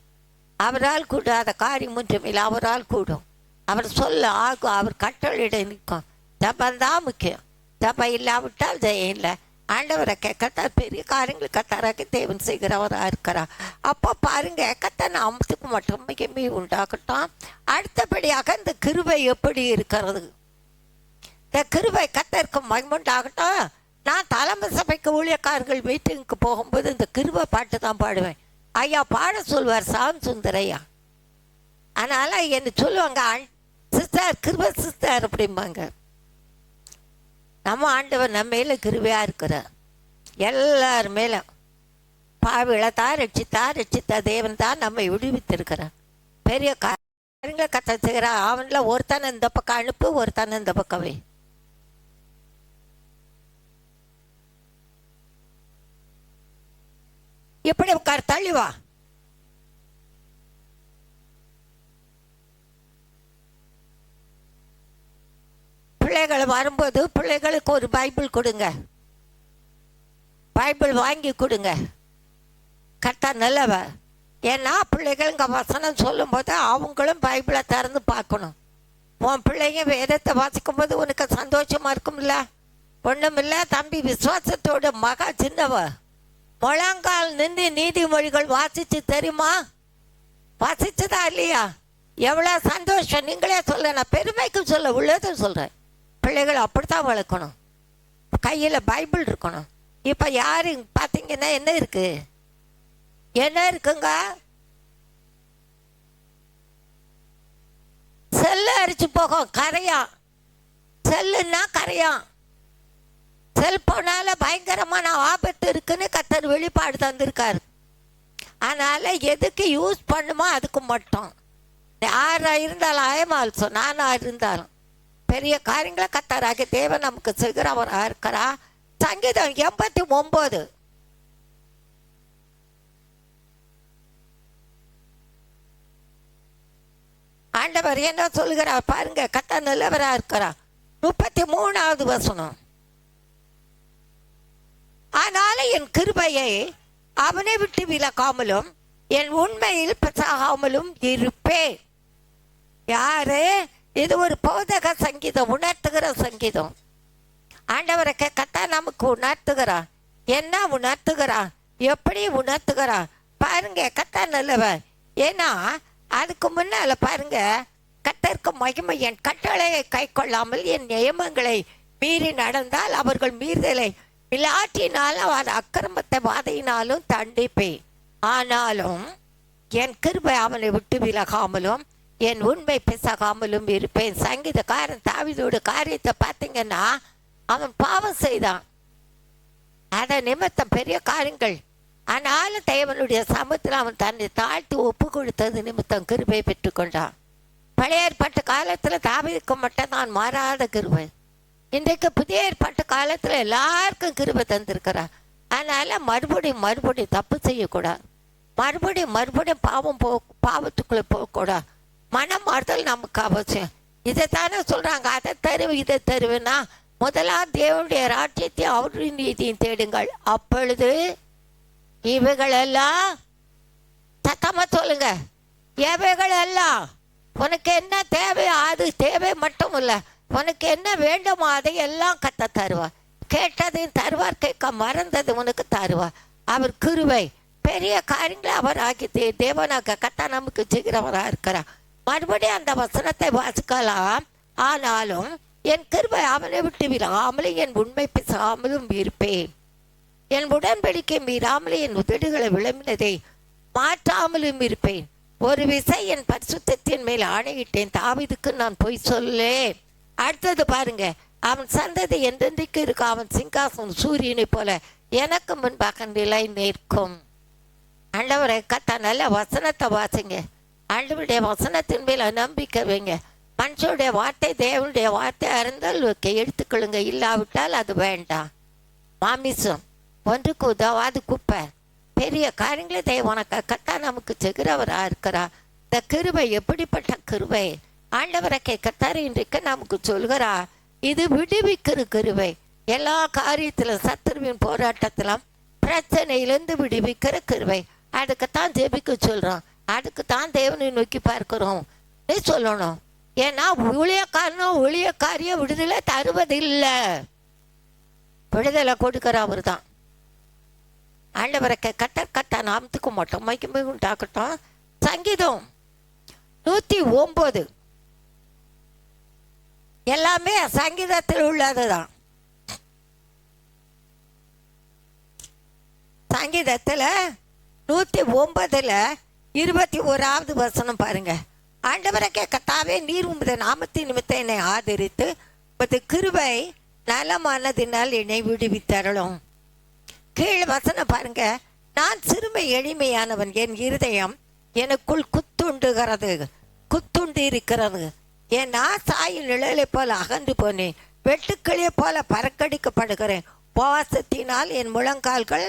அவரால் கூடாத காரியம் ஒன்றும் இல்லை. அவரால் கூடும். அவர் சொல்ல ஆகும். அவர் கட்டளையிட நிற்கும். ஜபந்தான் முக்கியம். ஜபம் இல்லாவிட்டால் ஜெயம் இல்லை. ஆண்டவரை கர்த்தர் பெரிய காரியங்கள் கர்த்தராக தேவன் செய்கிறவராக இருக்கிறார். அப்போ பாருங்க, கர்த்தர் நாமத்துக்கு மட்டும் மகிமை உண்டாகட்டும். அடுத்தபடியாக இந்த கிருபை எப்படி இருக்கிறது? இந்த கிருபை கர்த்தருக்கு மகிமை உண்டாகட்டும். நான் தலைமை சபைக்கு ஊழியக்காரர்கள் மீட்டிங்க்கு போகும்போது இந்த கிருபை பாட்டு தான் பாடுவேன். ஐயா பாட சொல்வார் சாம் சுந்தரையா. அதனால என்ன சொல்லுவாங்க, சிஸ்டர் கிருபை சிஸ்டர் அப்படிம்பாங்க. நம்ம ஆண்டவர் நம்ம மேல கிருபையா இருக்கிறார். எல்லார் மேல பாவிகளை தான் ரட்சித்த தேவன் தான் நம்மை விடுவித்திருக்கிறார். பெரிய காரியங்களை கர்த்தர் செய்கிறார். அவன்ல ஒருத்தனை இந்த பக்கம் அனுப்பு, ஒருத்தனை இந்த பக்கம் வை. எப்படி உட்கார், தள்ளிவா. பிள்ளைகள் வரும்போது பிள்ளைகளுக்கு ஒரு பைபிள் கொடுங்க. பைபிள் வாங்கி கொடுங்க. கர்த்தர் நல்லவர். ஏன்னா பிள்ளைகள் இங்கே வசனம் சொல்லும்போது அவங்களும் பைபிளை திறந்து பார்க்கணும். உன் பிள்ளைங்க வேதத்தை வாசிக்கும் போது உனக்கு சந்தோஷமா இருக்கும்ல? ஒன்றும் இல்லை தம்பி, விசுவாசத்தோட மகா சின்னவ முழங்கால் நின்று நீதிமொழிகள் வாசிச்சு தெரியுமா? வாசிச்சுதா இல்லையா? எவ்வளோ சந்தோஷம். நீங்களே சொல்ல, நான் பெருமைக்கு சொல்ல உள்ளதும் சொல்கிறேன். பிள்ளைகள் அப்படித்தான் வளர்க்கணும். கையில் பைபிள் இருக்கணும். இப்போ யாரு பார்த்தீங்கன்னா என்ன இருக்கு? என்ன இருக்குங்க? செல்லு அரிச்சு போகும், கரையான். செல்லுன்னா கரையான். செல்போனால பயங்கரமான ஆபத்து இருக்குன்னு கர்த்தர் வெளிப்பாடு தந்திருக்காரு. அதனால எதுக்கு யூஸ் பண்ணுமோ அதுக்கு மட்டும். யாரா இருந்தாலும் ஆயமால்சோ, நானா இருந்தாலும் பெரிய காரியங்களை கர்த்தராகிய தேவன் நமக்கு செய்கிறவராக இருக்கிறா. சங்கீதம் 89. ஆண்டவர் என்ன சொல்கிறார் பாருங்க. கர்த்தர் நல்லவராக இருக்கிறார். 33வது வசனம். ஆனாலும் என் கிருபையை அவனை விட்டு விலகாமலும் என் உண்மையில் பிசாகாமலும் இருப்பேன். யாரு இது? ஒரு போதக சங்கீதம், உணர்த்துகிற சங்கீதம். ஆண்டவரை கேட்கத்தா நமக்கு உணர்த்துகிறா. என்ன உணர்த்துகிறா? எப்படி உணர்த்துகிறா பாருங்க. கத்தா நல்லவன். ஏன்னா அதுக்கு முன்னால பாருங்க, கர்த்தருக்கு மகிமை என் கட்டளையை கை கொள்ளாமல் என் நியமங்களை மீறி நடந்தால் அவர்கள் மீறுதலை விளையாட்டினாலும் அது அக்கிரமத்தை வாதையினாலும் தண்டிப்பேன். ஆனாலும் என் கிருபை அவனை விட்டு விலகாமலும் என் உண்மை பிசகாமலும் இருப்பேன். சங்கீதக்காரன் தாவீதோட காரியத்தை பார்த்தீங்கன்னா, அவன் பாவம் செய்தான், அத நிமித்தம் பெரிய காரியங்கள். ஆனாலும் தேவனுடைய சமூகத்தில் அவன் தன்னை தாழ்த்தி ஒப்பு கொடுத்தது நிமித்தம் கிருபை பெற்றுக்கொண்டான். பழைய ஏற்பாட்டு காலத்தில் தாவீதுக்கு மட்டும் தான் மாறாத கிருபை. இன்றைக்கு புதிய ஏற்பாட்டு காலத்தில் எல்லாருக்கும் கிருபை தந்திருக்கிறார். அதனால மறுபடியும் தப்பு செய்யக்கூடாது. மறுபடியும் பாவத்துக்குள்ளே போகக்கூடாது. மனம் மாறுதல் நமக்கு அவசியம். இதை தானே சொல்றாங்க, அதை தருவேன் இதை தருவேன்னா, முதலாம் தேவனுடைய ராஜ்யத்தை அவருடைய நீதியும் தேடுங்கள், அப்பொழுது இவைகளெல்லாம் சத்தமா சொல்லுங்க, எவைகளெல்லாம் உனக்கு என்ன தேவை அது தேவை மட்டும் இல்லை, உனக்கு என்ன வேண்டுமோ அதை எல்லாம் கத்த தருவார். கேட்டதையும் தருவார், கேட்க மறந்தது உனக்கு தருவார். அவர் கிருபை பெரிய காரியங்களை அவர் ஆக்கி தேவனாக கத்த நமக்கு செய்கிறவராக இருக்கிறார். மறுபடியும் அந்த வசனத்தை வாசிக்கலாம். ஆனாலும் என் கிருபை அவனை விட்டு விலகாமலும் என் உண்மை பிசாமலும் இருப்பேன். என் உடன்படிக்கை மீறாமலே என் உதடுகளை விளம்பினதை மாற்றாமலும் இருப்பேன். ஒரு விசை என் பரிசுத்தத்தின் மேல் ஆணையிட்டேன், தாவீதுக்கு நான் போய் சொல்லேன். அடுத்தது பாருங்க, அவன் சந்ததி என்றென்றைக்கு இருக்க, அவன் சிங்காசனம் சூரியனை போல எனக்கு முன்பாக நிலை நிற்கும். ஆண்டவரை கத்த நல்ல வசனத்தை வாசிங்க. ஆண்டவருடைய வசனத்தின் மேல நம்பிக்கை வைங்க. மனுஷனுடைய வார்த்தை தேவனுடைய வார்த்தை அறிந்தால் எடுத்துக்கொள்ளுங்க, இல்லாவிட்டால் அது வேண்டாம். மாமிசம் ஒன்றுக்கு உதவாது குப்பை. பெரிய காரியங்களை தேவனக்க கத்தா நமக்கு செய்கிறவராக இருக்கிறா. இந்த கிருபை எப்படிப்பட்ட கிருபை! ஆண்டவரை கத்தார் இன்றைக்கு நமக்கு சொல்கிறா, இது விடுவிக்கிற கிருபை. எல்லா காரியத்திலும் சத்துருவின் போராட்டத்திலும் பிரச்சனையிலிருந்து விடுவிக்கிற கிருபை. அதுக்குத்தான் ஜெபிக்க சொல்றோம், அதுக்குத்தான் தேவனை நோக்கி பார்க்கிறோம் சொல்லணும். ஏன்னா ஊழியக்காரிய விடுதலை தருவதில்லை, விடுதலை கொடுக்கிற அவர் தான். ஆண்டவரை கத்த நாமத்துக்கு மட்டும் மைக்குமே உண்டாக்கட்டும். சங்கீதம் 109 எல்லாமே சங்கீதத்தில் உள்ளதுதான். சங்கீதத்தில் 109 21வது வசனம் பாருங்க. ஆண்டவரை கத்தாவே, நீர் உமது நாமத்தின் நிமித்தம் என்னை ஆதரித்து உமது கிருபை நலமானதினால் என்னை விடுவித்தரலும். கீழ் வசனம் பாருங்க, நான் சிறுமை எளிமையானவன், என் இருதயம் எனக்குள் குத்துண்டு இருக்கிறது. என் சாயின் நிழலை போல அகன்று போனேன், வெட்டுக்கிளியை போல பறக்கடிக்கப்படுகிறேன். உபவாசத்தினால் என் முழங்கால்கள்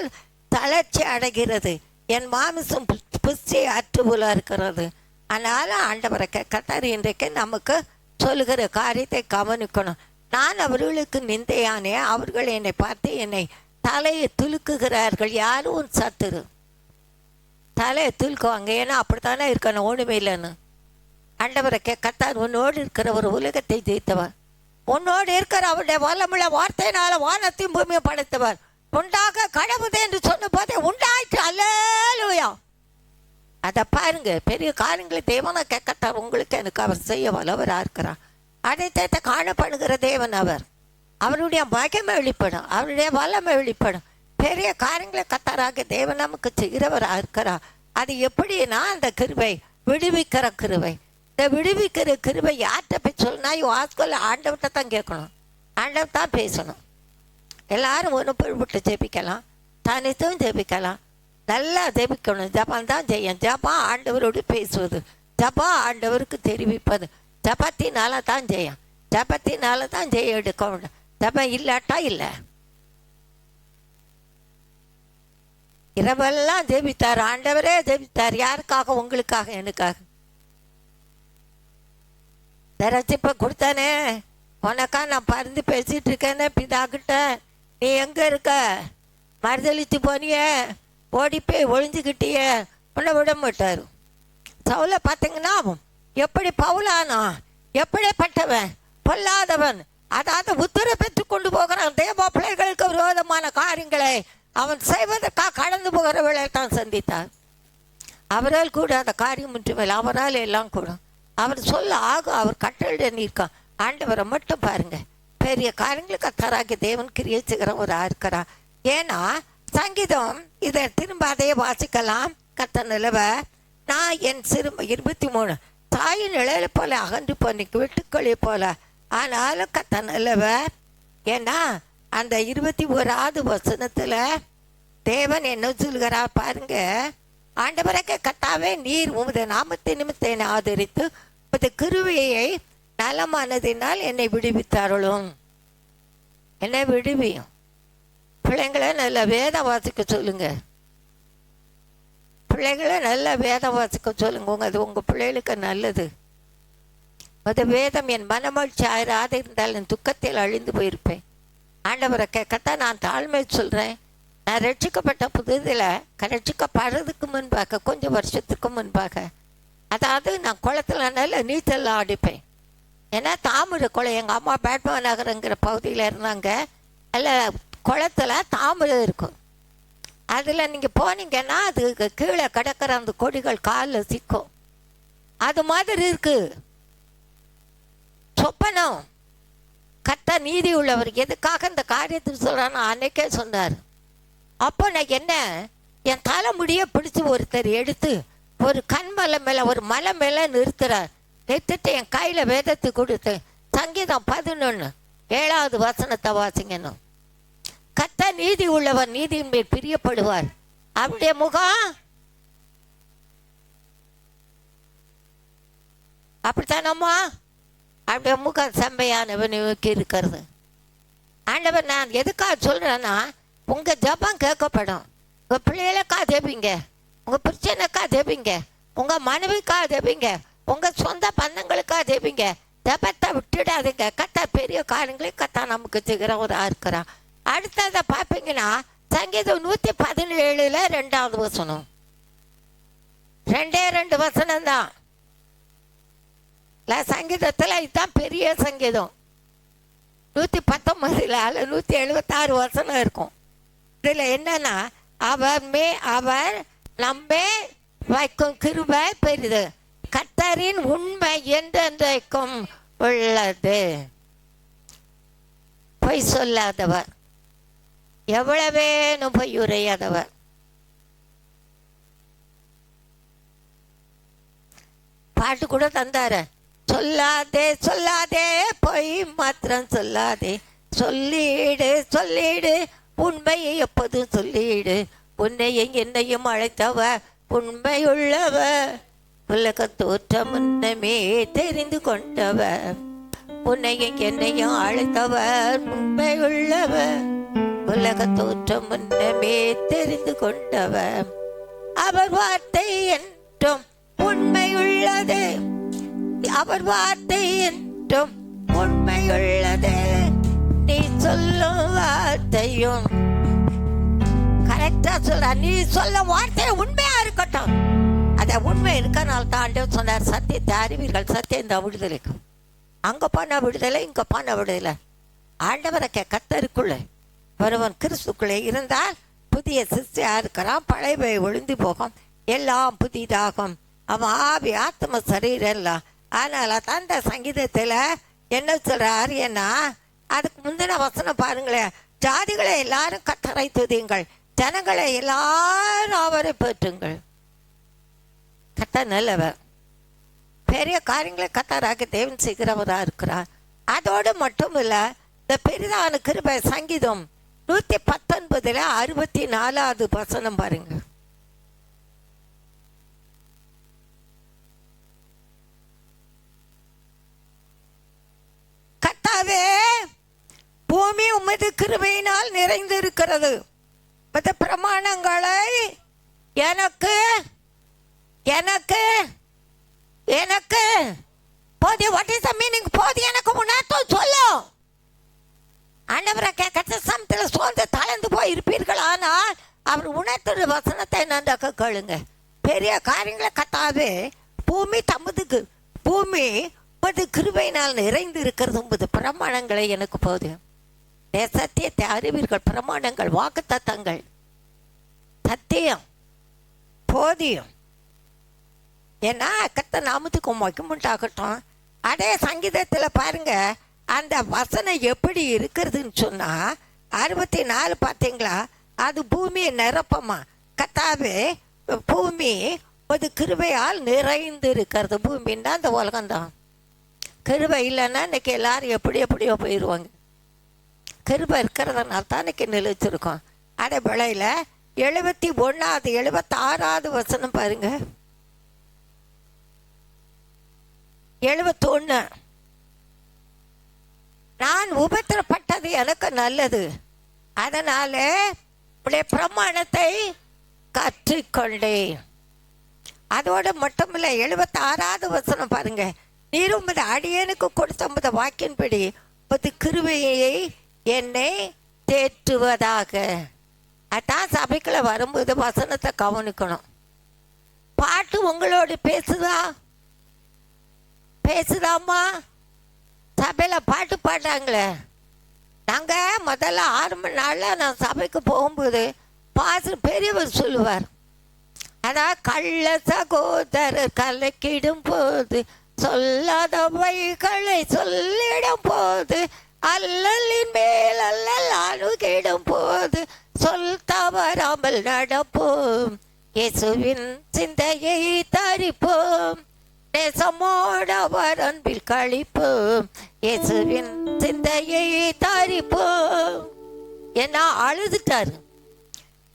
தளர்ச்சி அடைகிறது, என் மாமிசம் புஷ்டி அற்றுபோல இருக்கிறது. அதனால ஆண்டவரை கத்தார் இன்றைக்கு நமக்கு சொல்லுகிற காரியத்தை கவனிக்கணும். நான் அவர்களுக்கு நிந்தையானே, அவர்கள் என்னை பார்த்து என்னை தலையை துலுக்குகிறார்கள். யாரும் சத்துரு தலையை துலுக்குவாங்க, ஏன்னா அப்படித்தானே இருக்கணும், ஒன்றுமே இல்லைன்னு. ஆண்டவரை கத்தார் உன்னோடு இருக்கிற ஒரு உலகத்தை ஜெயித்தவர், உன்னோடு இருக்கிற அவருடைய வல்லமுள்ள வார்த்தையினால வானத்தையும் பூமியை படைத்தவர். உண்டாக கடவுது என்று சொன்ன போதே உண்டாயிற்று. அல்லேலூயா. அதை பாருங்க, பெரிய காரியங்களை தேவனை கத்தார் உங்களுக்கு எனக்கு அவர் செய்ய வல்லவராக இருக்கிறார். அனைத்தை காணப்படுகிற தேவன் அவர். அவருடைய மகிமை வெளிப்படும், அவருடைய வல்லமை வெளிப்படும். பெரிய காரியங்களை கத்தாராக தேவன் நமக்கு செய்கிறவராக இருக்கிறார். அது எப்படின்னா அந்த கிருபை விடுவிக்கிற கிருபை. இந்த விடுவிக்கிற கிருபை யார்கிட்ட போய் சொன்னா வாஸ்கோல ஆண்டவர்கிட்ட தான் கேட்கணும், ஆண்டவர் தான் பேசணும். எல்லாரும் ஒன்று விட்டு ஜெபிக்கலாம், தனித்தும் ஜெபிக்கலாம், நல்லா ஜெபிக்கணும். ஜபான் தான் ஜெயம். ஜபா ஆண்டவரோடு பேசுவது, ஜபா ஆண்டவருக்கு தெரிவிப்பது. ஜபத்தினால தான் ஜெயம், ஜபத்தினால தான் ஜெயம் எடுக்க வேண்டும். ஜபம் இல்லாட்டா இல்லை. இரவெல்லாம் ஜெபித்தார், ஆண்டவரே ஜெபித்தார். யாருக்காக? உங்களுக்காக, எனக்காக. ரட்சிப்பை கொடுத்தானே, உனக்கா நான் பறந்து பேசிட்டு இருக்கேனே பிதாக்கிட்ட, நீ எங்க இருக்க? மறுதளித்து போனியே, ஓடி போய் ஒளிஞ்சுக்கிட்டியே, உன்னை விட மாட்டார். சவுலை பார்த்தீங்கன்னா எப்படி பவுலானா, எப்படிப்பட்டவன், பொல்லாதவன். அதாவது உத்தர பெற்று கொண்டு போகிறான். தேவ பிள்ளைகளுக்கு விரோதமான காரியங்களை அவன் செய்வதற்காக கடந்து போகிற வேளையை தான் சந்தித்தார். அவரால் கூட அந்த காரியம் ஒன்றுமில்லை, அவரால் எல்லாம் கூட. அவர் சொல்ல ஆகும், அவர் கட்டளை நீர்க்கான். ஆண்டவரை மட்டும் பாருங்க, பெரிய காரியங்களுக்கு கத்தராகி தேவன் கிரியை செய்கிறவராக இருக்கிறார். ஏன்னா சங்கீதம் இதை திரும்ப அதையே வாசிக்கலாம். கத்த நிலவ நான் என் சிறு 23 தாயின் நிழலை போல அகன்று போனிக்கு வெட்டுக்களி போல. ஆனாலும் கத்த நிலவ, ஏன்னா அந்த 21வது வசனத்தில் தேவன் என்ன சொல்கிறார் பாருங்க. ஆண்டவரே கத்தாவே, நீர் உமது நாமத்தை நிமித்த என்னை ஆதரித்து உமது கிருபையை நலமானதினால் என்னை விடுவித்தார்களும். என்னை விடுவியும். பிள்ளைங்களை நல்ல வேதம் வாசிக்க சொல்லுங்க. பிள்ளைகளை நல்ல வேதம் வாசிக்க சொல்லுங்க. அது உங்கள் பிள்ளைகளுக்கு நல்லது. அது வேதம் என் மனமகிழ்ச்சி ஆயிராத இருந்தால் என் துக்கத்தில் அழிந்து போயிருப்பேன். ஆண்டவரை கேட்கத்தான் நான் தாழ்மை சொல்கிறேன். நான் ரட்சிக்கப்பட்ட புதுதில் ரட்சிக்கப்படுறதுக்கு முன்பாக, கொஞ்சம் வருஷத்துக்கு முன்பாக, அதாவது நான் குளத்தில் நல்ல நீச்சல் ஆடிப்பேன். ஏன்னா தாமிர குளம், எங்கள் அம்மா பேட்மா நகரங்கிற பகுதியில் இருந்தாங்க. அதில் குளத்தில் தாமிரம் இருக்கும். அதில் நீங்கள் போனீங்கன்னா அது கீழே கிடக்கிற அந்த கொடிகள் காலில் சிக்கும். அது மாதிரி இருக்கு சொப்பனம். கத்த நீதி உள்ளவர். எதுக்காக இந்த காரியத்தில் சொல்கிறான்னு அன்னைக்கே சொன்னார். அப்போ நான் என்ன, என் தலைமுடியை பிடிச்சி ஒருத்தர் எடுத்து ஒரு கண்மலை மேலே, ஒரு மலை மேலே நிறுத்துறார். நிறுத்திட்டு என் கையில் வேதத்தை கொடுத்து சங்கீதம் 11 வசனத்தை வாசிங்கணும். கத்த நீதி உள்ளவர், நீதியின் மேல் பிரியப்படுவார். அவருடைய முகம் அப்படித்தானம்மா, அவருடைய முகம் செம்மையானவன் இருக்கிறது. ஆண்டவர் நான் எதுக்காக சொல்கிறேன்னா, உங்கள் ஜபம் கேட்கப்படும். உங்கள் பிள்ளைகளுக்கா ஜெபிங்க, உங்கள் பிரச்சனைக்கா ஜெபிங்க, உங்கள் மனைவிக்கா ஜெபிங்க, உங்கள் சொந்த பந்தங்களுக்கா ஜெபிங்க. ஜபத்தை விட்டுடாதீங்க. கத்தா பெரிய காரியங்களை கத்தா நமக்கு செய்கிறவராக இருக்கிறான். அடுத்ததை பார்ப்பீங்கன்னா சங்கீதம் 117 2வது வசனம். 2 வசனம் தான் சங்கீதத்தில். இதுதான் பெரிய சங்கீதம். 119 176 வசனம் இருக்கும். இதில் என்னன்னா, அவர் நம்மை வைக்கும் கிருபை பெரிது, கர்த்தரின் உண்மை என்றென்றைக்கும் உள்ளது. பொய் சொல்லாதவர், எவ்வளவேனும் பொய் உரையாதவர். பாட்டு கூட தந்தாரு. சொல்லாதே சொல்லாதே பொய் மாத்திரம் சொல்லாதே, சொல்லிடு சொல்லிடு உண்மையை எப்போதும் சொல்லிடு. உன்னையும் என்னையும் அழைத்தவர் உண்மையுள்ளவர், உலக தோற்றம் முன்னமே தெரிந்து கொண்டவர். உன்னையும் என்னையும் அழைத்தவர் உண்மையுள்ளவர், உலக தோற்றம் முன்னமே தெரிந்து கொண்டவர். அவர் வார்த்தை என்றும் உண்மையுள்ளது, அவர் வார்த்தை என்றும் உண்மையுள்ளது. நீ சொல்லும் வார்த்தையும் கரெக்டா சொல்ற, நீ சொல்ல வார்த்தை உண்மையா இருக்கட்டும். அத உண்மை இருக்கனால தான் சொன்னார், சத்தியத்தை அறிவீர்கள், சத்தியம் இந்த விடுதலைக்கு. அங்க போன விடுதலை, இங்க போன விடுதலை. ஆண்டவரை கத்தருக்குள்ள ஒருவன் கிறிஸ்துக்குள்ளே இருந்தால் புதிய சிஷ்யா இருக்கிறான். பழையவை ஒழிந்து போகும், எல்லாம் புதிதாகும். அவன் ஆவி ஆத்ம சரீரம் எல்லாம். அதனால தான் இந்த சங்கீதத்தில் என்ன சொல்றார், ஏன்னா அதுக்கு முந்தின வசனம் பாருங்களேன். ஜாதிகளை எல்லாரும் கத்தரை துதியுங்கள், ஜனங்களை எல்லாரும் அவரை போற்றுங்கள். கத்த நல்லவர், பெரிய காரியங்களை கத்தராக தேவன் செய்கிறவராக இருக்கிறார். அதோடு மட்டும் இல்லை, இந்த பெரிதான கிருபை சங்கீதம் 119 64வது வசனம் பாருங்க. கர்த்தாவே, பூமி உமது கிருபையினால் நிறைந்திருக்கிறது, உமது பிரமாணங்களை எனக்கு எனக்கு எனக்கு போதி. What is the meaning? போதி எனக்கு முன்னாடி சொல்லு. ஆண்டவரை கத்த சமத்தில் சோர்ந்து தளர்ந்து போய் இருப்பீர்கள். ஆனால் அவர் உணர்த்துற வசனத்தை நன்றாக கேளுங்க. பெரிய காரியங்களை கத்தாவே பூமி தமதுக்கு பூமி கிருபையினால் நிறைந்து இருக்கிறது உமது பிரமாணங்களை எனக்கு போதும். சத்தியத்தை அறிவீர்கள். பிரமாணங்கள், வாக்கு தத்தங்கள், சத்தியம் போதியும். ஏன்னா கத்த நாமத்துக்கு மொக்கமுண்டாகட்டும். அதே சங்கீதத்தில் பாருங்க, அந்த வசனம் எப்படி இருக்கிறதுன்னு சொன்னா 64 பார்த்தீங்களா? அது பூமியை நிரப்பமா. கத்தாவே பூமி ஒரு கிருபையால் நிறைந்து இருக்கிறது. பூமின்னா அந்த உலகம்தான். கிருபை இல்லைன்னா இன்னைக்கு எல்லாரும் எப்படியோ போயிடுவாங்க. கிருபை இருக்கிறதுனால தான் இன்னைக்கு நிலைச்சிருக்கோம். அதே வேளையில் 71 76 வசனம் பாருங்க. 71 நான் உபத்திரப்பட்டது எனக்கு நல்லது, அதனால உடைய பிரமாணத்தை கற்றுக்கொண்டேன். அதோட மட்டும் இல்லை, 76 வசனம் பாருங்க. நீர் உமது அடியனுக்கு கொடுத்த உமது வாக்கின்படி உமது கிருபையை என்னை தேற்றுவதாக. அதான் சபைக்குள்ள வரும்போது வசனத்தை கவனிக்கணும். பாட்டு உங்களோடு பேசுதாம்மா? சபையில் பாட்டு பாடுறாங்களே. நாங்கள் முதல்ல 6 மணி நாளில் நான் சபைக்கு போகும்போது பெரியவர் சொல்லுவார், அதான் கள்ள சகோதரர் கலக்கிடும் போது சொல்லாதவைகளை சொல்லிடும் போது அல்லலின் மேல் அல்லல் அணுகிடும் போது சொல் தவறாமல் நடப்போம், இயேசுவின் சிந்தையை தரிப்போம், நேசமோட அவர் அன்பில் கழிப்போம், இயேசுவின் சிந்தையை தரிப்போம். ஏன்னா அழுதுட்டாரு.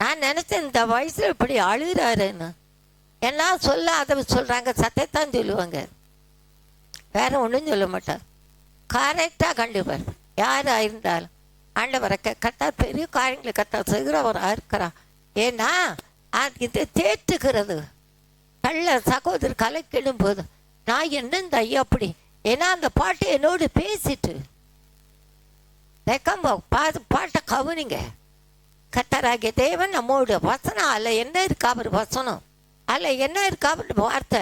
நான் நினைச்சேன் இந்த வயசுல இப்படி அழுகிறாருன்னு. எல்லாம் சொல்லாத சொல்றாங்க, சத்தைத்தான் சொல்லுவாங்க, வேற ஒன்றும் சொல்ல மாட்டார். கரெக்டாக கண்டுப்பார். யாராக இருந்தாலும் ஆண்டவரை கத்தா பெரிய காரியங்களை கத்தா செய்கிறவராக இருக்கிறா. ஏன்னா இது தேற்றுகிறது. கள்ள சகோதரர் கலக்கிடும் போது நான் என்னந்த ஐயா அப்படி. ஏன்னா அந்த பாட்டு என்னோடு பேசிட்டு பாட்டை கவனிங்க. கத்தராகிய தேவன் நம்மோட வசனம் அல்ல என்ன இருக்கு, அவர் வசனம் அல்ல என்ன இருக்கு, அவர் வார்த்தை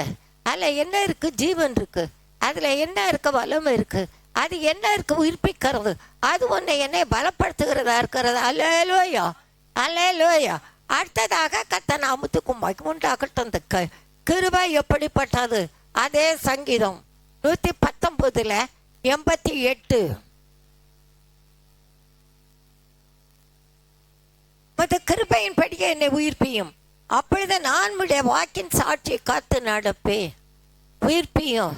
அல்ல என்ன இருக்கு, ஜீவன் இருக்கு, அதுல என்ன இருக்கு, வளம் இருக்கு, அது என்ன இருக்கு, உயிர்ப்பிக்கிறது, அது ஒன்று என்னை பலப்படுத்துகிறதா இருக்கிறது. அல்லேலூயா அல்லேலூயா. அடுத்ததாக கத்த நாமத்துக்கு மகிமுண்டாகட்டும். இந்த கிருபை எப்படிப்பட்டது? அதே சங்கீதம் 119 88 கிருபையின் படியே என்னை உயிர்ப்பியும், அப்பொழுது நான் உடைய வாக்கின் சாட்சியை காத்து நடப்பேன். உயிர்ப்பியும்.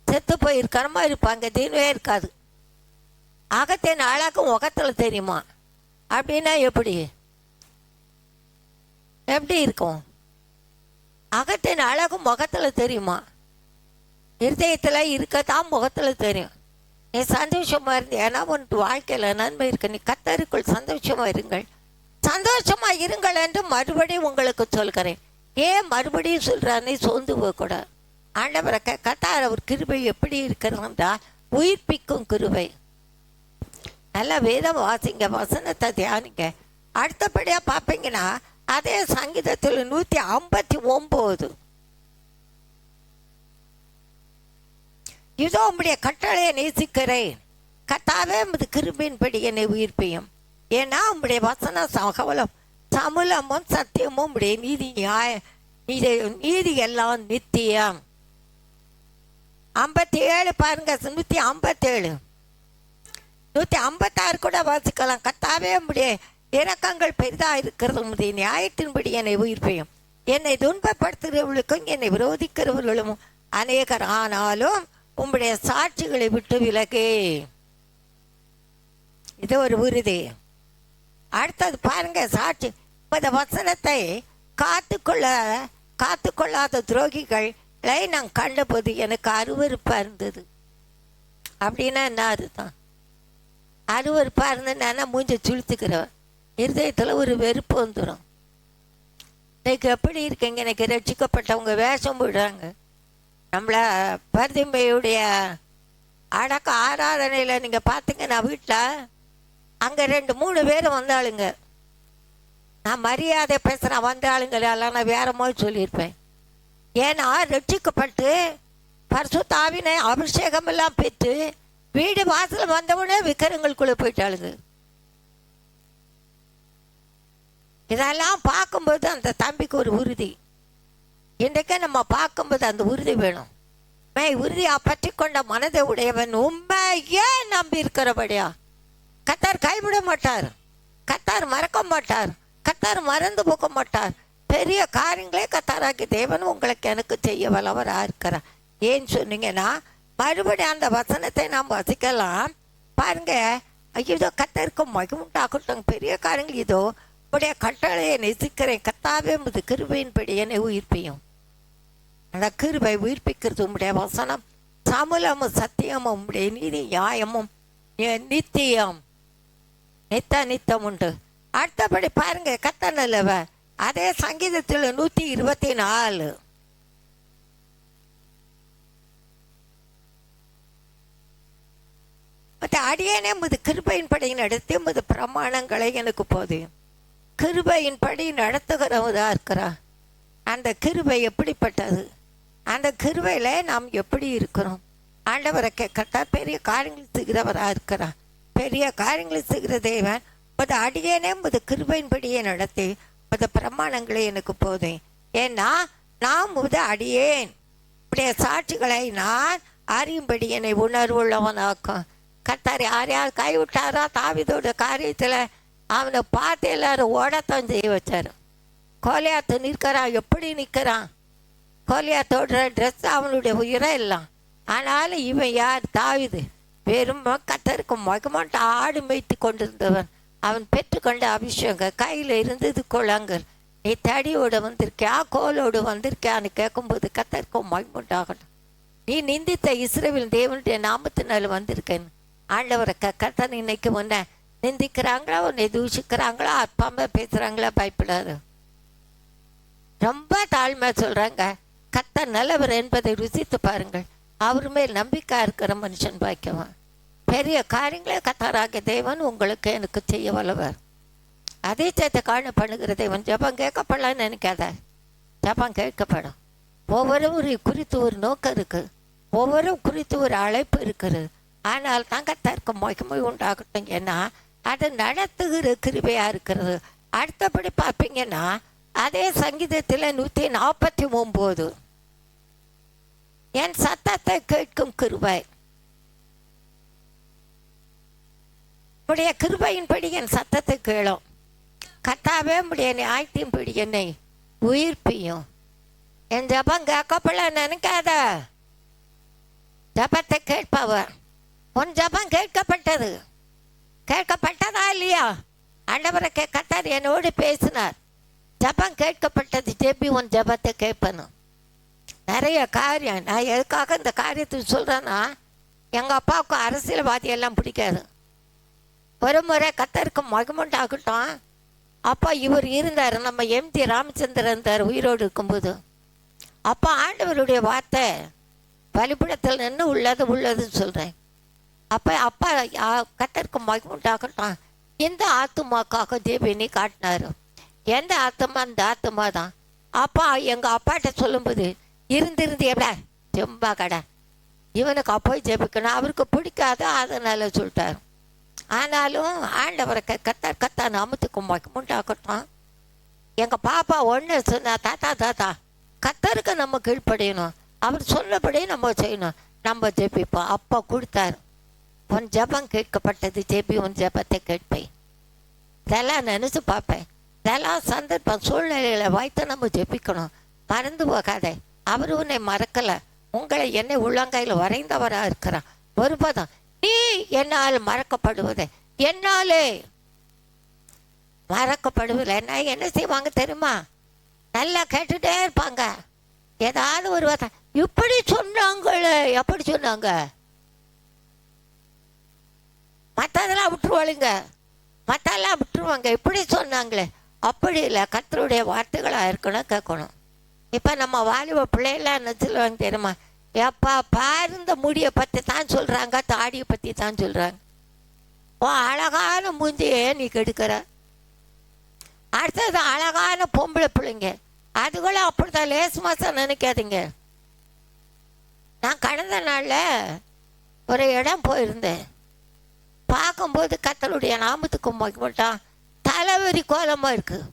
செத்து போயிருக்கிறமா இருப்பாங்க, தீனவே இருக்காது. அகத்தின் அழகும் முகத்தில் தெரியுமா? அப்படின்னா எப்படி இருக்கும்? அகத்தின் அழகும் முகத்தில் தெரியுமா? இருதயத்தில் இருக்கத்தான் முகத்தில் தெரியும். நீ சந்தோஷமா இருந்தேன்னா உன் வாழ்க்கையில் நன்மை இருக்கு. நீ கர்த்தருக்குள் சந்தோஷமா இருங்கள், சந்தோஷமா இருங்கள் என்று மறுபடியும் உங்களுக்கு சொல்கிறேன். ஏன் மறுபடியும் சொல்றானே? சோர்ந்து போகக்கூடாது. ஆண்டவரை கத்தார் அவர் கிருபை எப்படி இருக்கிறதா? உயிர்ப்பிக்கும் கிருபை. நல்ல வேதம் வாசிங்க, வசனத்தை தியானிங்க. அடுத்தபடியா பார்ப்பீங்கன்னா அதே சங்கீதத்தில் 159 இதோ உம்முடைய கட்டளையை நேசிக்கிறேன், கத்தாவே உமது கிருபையின்படி என்னை உயிர்ப்பியும். ஏன்னா உம்முடைய வசனம் சமூலமும் சத்தியமும் உம்முடைய நீதி எல்லாம் நித்தியம். 57 பாருங்க, 157 156 கூட வாசிக்கலாம். கத்தாவே உம்முடைய இரக்கங்கள் பெரிதா இருக்கிறது, உம்முடைய நியாயத்தின்படி என்னை உயிர்ப்பையும். என்னை துன்பப்படுத்துகிறவர்களுக்கும் என்னை விரோதிக்கிறவர்களும் அநேகர், ஆனாலும் உம்முடைய சாட்சிகளை விட்டு விலகே. இது ஒரு உறுதி. அடுத்தது பாருங்க, சாட்சி. இந்த வசனத்தை காத்துக்கொள்ளாத துரோகிகளை நான் கண்டபோது எனக்கு அருவருப்பா இருந்தது. அப்படின்னா என்ன அதுதான்? அருவருப்பா இருந்ததுன்னா மூஞ்ச சுழித்துக்கிறவன் இருதயத்தில் ஒரு வெறுப்பு வந்துடும். இன்னைக்கு எப்படி இருக்கீங்க? இன்னைக்கு ரட்சிக்கப்பட்டவங்க வேஷம் போடுறாங்க. நம்மளை பரிதிமையுடைய அடக்க ஆராதனையில் நீங்கள் பார்த்தீங்கன்னா வீட்டில் அங்கே 2-3 பேர் வந்தாளுங்க. நான் மரியாதை பேசுகிறேன், வந்த ஆளுங்களெல்லாம் நான் வேற மாதிரி சொல்லியிருப்பேன். ஏன்னா ரட்சிக்கப்பட்டு பரிசுத்த ஆவியினை அபிஷேகம் எல்லாம் பெற்று வீடு வாசல் வந்தவுடனே விக்கிரங்களுக்குள்ளே போயிட்டாளுங்க. இதெல்லாம் பார்க்கும்போது அந்த தம்பிக்கு ஒரு உறுதி. இன்றைக்கு நம்ம பார்க்கும்போது அந்த உறுதி வேணும். உறுதியாக பற்றி கொண்ட மனதை உடையவன் உண்மையே நம்பி இருக்கிறபடியா கர்த்தர் கைவிட மாட்டார், கர்த்தர் மறக்க மாட்டார், கர்த்தர் மறந்து போக மாட்டார். பெரிய காரியங்களே கர்த்தராகி தேவன் உங்களுக்கு எனக்கு செய்ய வல்லவராக இருக்கிறார். ஏன்னு சொன்னீங்கன்னா மறுபடியும் அந்த வசனத்தை நாம் வசிக்கலாம். பாருங்க, ஐயோ கர்த்தருக்கு மகிமுண்டாகட்டும், பெரிய காரியங்கள் இதோ உடைய கட்டளையை நேசிக்கிறேன், கர்த்தாவே உமது கிருபையின்படி என்னை உயிர்ப்பியும். அந்த கிருபை உயிர்ப்பிக்கிறது உம்முடைய வசனம், சமூலமும் சத்தியமும் உம்முடைய நீதி நியாயமும் நித்தியம் நித்தம் உண்டு. அடுத்தபடி பாருங்க, கர்த்தர் நல்லவர். அதே சங்கீதத்தில் 124 அடியேனே உமது கிருபையின்படி நடத்தி உமது பிரமாணங்களை எனக்கு போதும். கிருபையின்படி நடத்துகிறவதா இருக்கிறார். அந்த கிருபை எப்படிப்பட்டது? அந்த கிருபையில நாம் எப்படி இருக்கிறோம்? ஆண்டவரை கேட்கத்தான் பெரிய காரியங்கள் செய்கிறவராக இருக்கிறார். பெரிய காரியங்களை செய்கிற தேவன் உமது அடியேனே உமது கிருபையின்படியே நடத்தி உமது பிரமாணங்களை எனக்கு போதும். ஏன்னா நான் உமது அடியேன், உடைய சாட்சிகளை நான் அறியும்படி என்னை உணர்வுள்ளவனாக்கும். கர்த்தர் யார் யார் கைவிட்டாரோ தாவீதோட காரியத்தில் அவனை பார்த்து எல்லாரும் ஓடத்தான் செய்ய வச்சார். கோலியாத்து நிற்கிறான், எப்படி நிற்கிறான்? கோலியாத்தோட ட்ரெஸ் அவனுடைய உயிரை எல்லாம். ஆனாலும் இவன் யார்? தாவீது. வெறும் கர்த்தருக்கு மகமாட்ட ஆடு மேய்த்து கொண்டிருந்தவன். அவன் பெற்றுக்கொண்ட அபிஷேகம் கையில் இருந்தது குழாங்கல். நீ தடியோடு வந்திருக்கியா கோலோடு வந்திருக்கியான்னு கேட்கும்போது கர்த்தருக்கு மகிமுண்டாகட்டும். நீ நிந்தித்த இஸ்ரவேல் தேவனுடைய நாமத்தினால வந்திருக்கேன். ஆண்டவரை கர்த்தர் இன்னைக்கு முன்ன நிந்திக்கிறாங்களா, உன்னை தூஷிக்கிறாங்களா, அப்பாம பேசுகிறாங்களா, பயப்படாது. ரொம்ப தாழ்மையாக சொல்கிறாங்க, கர்த்தர் நல்லவர் என்பதை ருசித்து பாருங்கள். அவர் மேல் நம்பிக்கை இருக்கிற மனுஷன் பாக்கியவன். பெரிய காரியங்களே கர்த்தராகிய தேவன் உங்களுக்கு எனக்கு செய்ய வல்லவர். அதே சேர்த்து காண பண்ணுகிற தேவன். ஜபம் கேட்கப்படலான்னு நினைக்காத, ஜபம் கேட்கப்படும். ஒவ்வொரு குறித்து ஒரு நோக்கம் இருக்குது, ஒவ்வொரு குறித்து ஒரு அழைப்பு இருக்குது. ஆனால் தான் கர்த்தருக்கு மகிமை உண்டாகட்டும். ஏன்னா அது நடத்துகிற கிருபையாக இருக்கிறது. அடுத்தபடி பார்ப்பீங்கன்னா அதே சங்கீதத்தில் 149 என் சத்தத்தை கேட்கும் கிருபை. உடைய கிருபையின்படி என் சத்தத்தை கேளும். கர்த்தாவே உடைய நியாயத்தின்படி என்னை உயிர்ப்பியும். என் ஜபம் கேட்கப்படல நினைக்காத, ஜபத்தை கேட்பவர். உன் ஜபம் கேட்கப்பட்டது. கேட்கப்பட்டதா இல்லையா? ஆண்டவரை கர்த்தர் என்னோடு பேசினார். ஜபம் கேட்கப்பட்டது. ஜெபி உன் ஜபத்தை கேட்பணும். நிறைய காரியம். நான் எதுக்காக இந்த காரியத்துக்கு சொல்கிறேன்னா, எங்கள் அப்பாவுக்கு அரசியல்வாதி எல்லாம் பிடிக்காது. ஒரு முறை கர்த்தருக்கு மகிமுண்டாகட்டும், அப்போ இவர் இருந்தார், நம்ம எம்ஜி ராமச்சந்திரன் இருந்தார் உயிரோடு இருக்கும்போது. அப்போ ஆண்டவருடைய வார்த்தை பலிபீடத்தில் நின்று உள்ளதுன்னு சொல்கிறேன். அப்போ அப்பா கர்த்தருக்கு மகிமுண்டாகட்டும் எந்த ஆத்துமாக்காக தேவனி காட்டினார். எந்த ஆத்மா? அந்த ஆத்மா தான். அப்பா எங்கள் அப்பாட்ட சொல்லும்போது இருந்து எப்படா செம்பா கடை இவனுக்கு அப்போய் ஜெபிக்கணும், அவருக்கு பிடிக்காது, அதனால சொல்லிட்டார். ஆனாலும் ஆண்டவரை கர்த்தர் நாமத்துக்கு மகிமுண்டாகட்டும். எங்கள் பாப்பா ஒன்று சொன்னா, தாத்தா கர்த்தருக்கு நம்ம கீழ்ப்படையணும், அவர் சொல்லபடி நம்ம செய்யணும், நம்ம ஜெபிப்போம். அப்பா கொடுத்தாரு. உன் ஜபம் கேட்கப்பட்டது, ஜெபி உன் ஜபத்தை கேட்பேன். இதெல்லாம் நினச்சி பார்ப்பேன். இதெல்லாம் சந்தர்ப்பம் சூழ்நிலைகளை வாய்த்து நம்ம ஜெபிக்கணும். மறந்து போகாதே, அவர் உன்னை மறக்கலை, உங்களை என்னை உள்ளங்கையில் வரைந்தவராக இருக்கிறார். ஒருபோதும் நீ என்னால் மறக்கப்படுவதே, என்னாலே மறக்கப்படுவதில்லை. நான் என்ன செய்வாங்க தெரியுமா? நல்லா கேட்டுகிட்டே இருப்பாங்க. ஏதாவது ஒரு வார்த்தை, இப்படி சொன்னாங்களே, எப்படி சொன்னாங்க, மற்றதெல்லாம் விட்டுருவாளுங்க, மற்றெல்லாம் விட்டுருவாங்க, இப்படி சொன்னாங்களே, அப்படி இல்லை. கர்த்தருடைய வார்த்தைகளாக இருக்கணும், கேட்கணும். இப்போ நம்ம வாலிப பிள்ளைலாம் என்ன சொல்லுவாங்க தெரியுமா? எப்பா பாரு இந்த முடியை பற்றி தான் சொல்கிறாங்க, தாடியை பற்றி தான் சொல்கிறாங்க. உன் அழகான மூஞ்சியே நீ கெடுக்கிற. அடுத்தது அழகான பொம்பளை பிள்ளைங்க, அதுகளும் அப்படித்தான். லேசு மாதம் நினைக்காதீங்க. நான் கடந்த நாளில் ஒரு இடம் போயிருந்தேன். பார்க்கும்போது கர்த்தருடைய நாமத்துக்கு மட்டும் தலைவரி கோலமாக இருக்குது.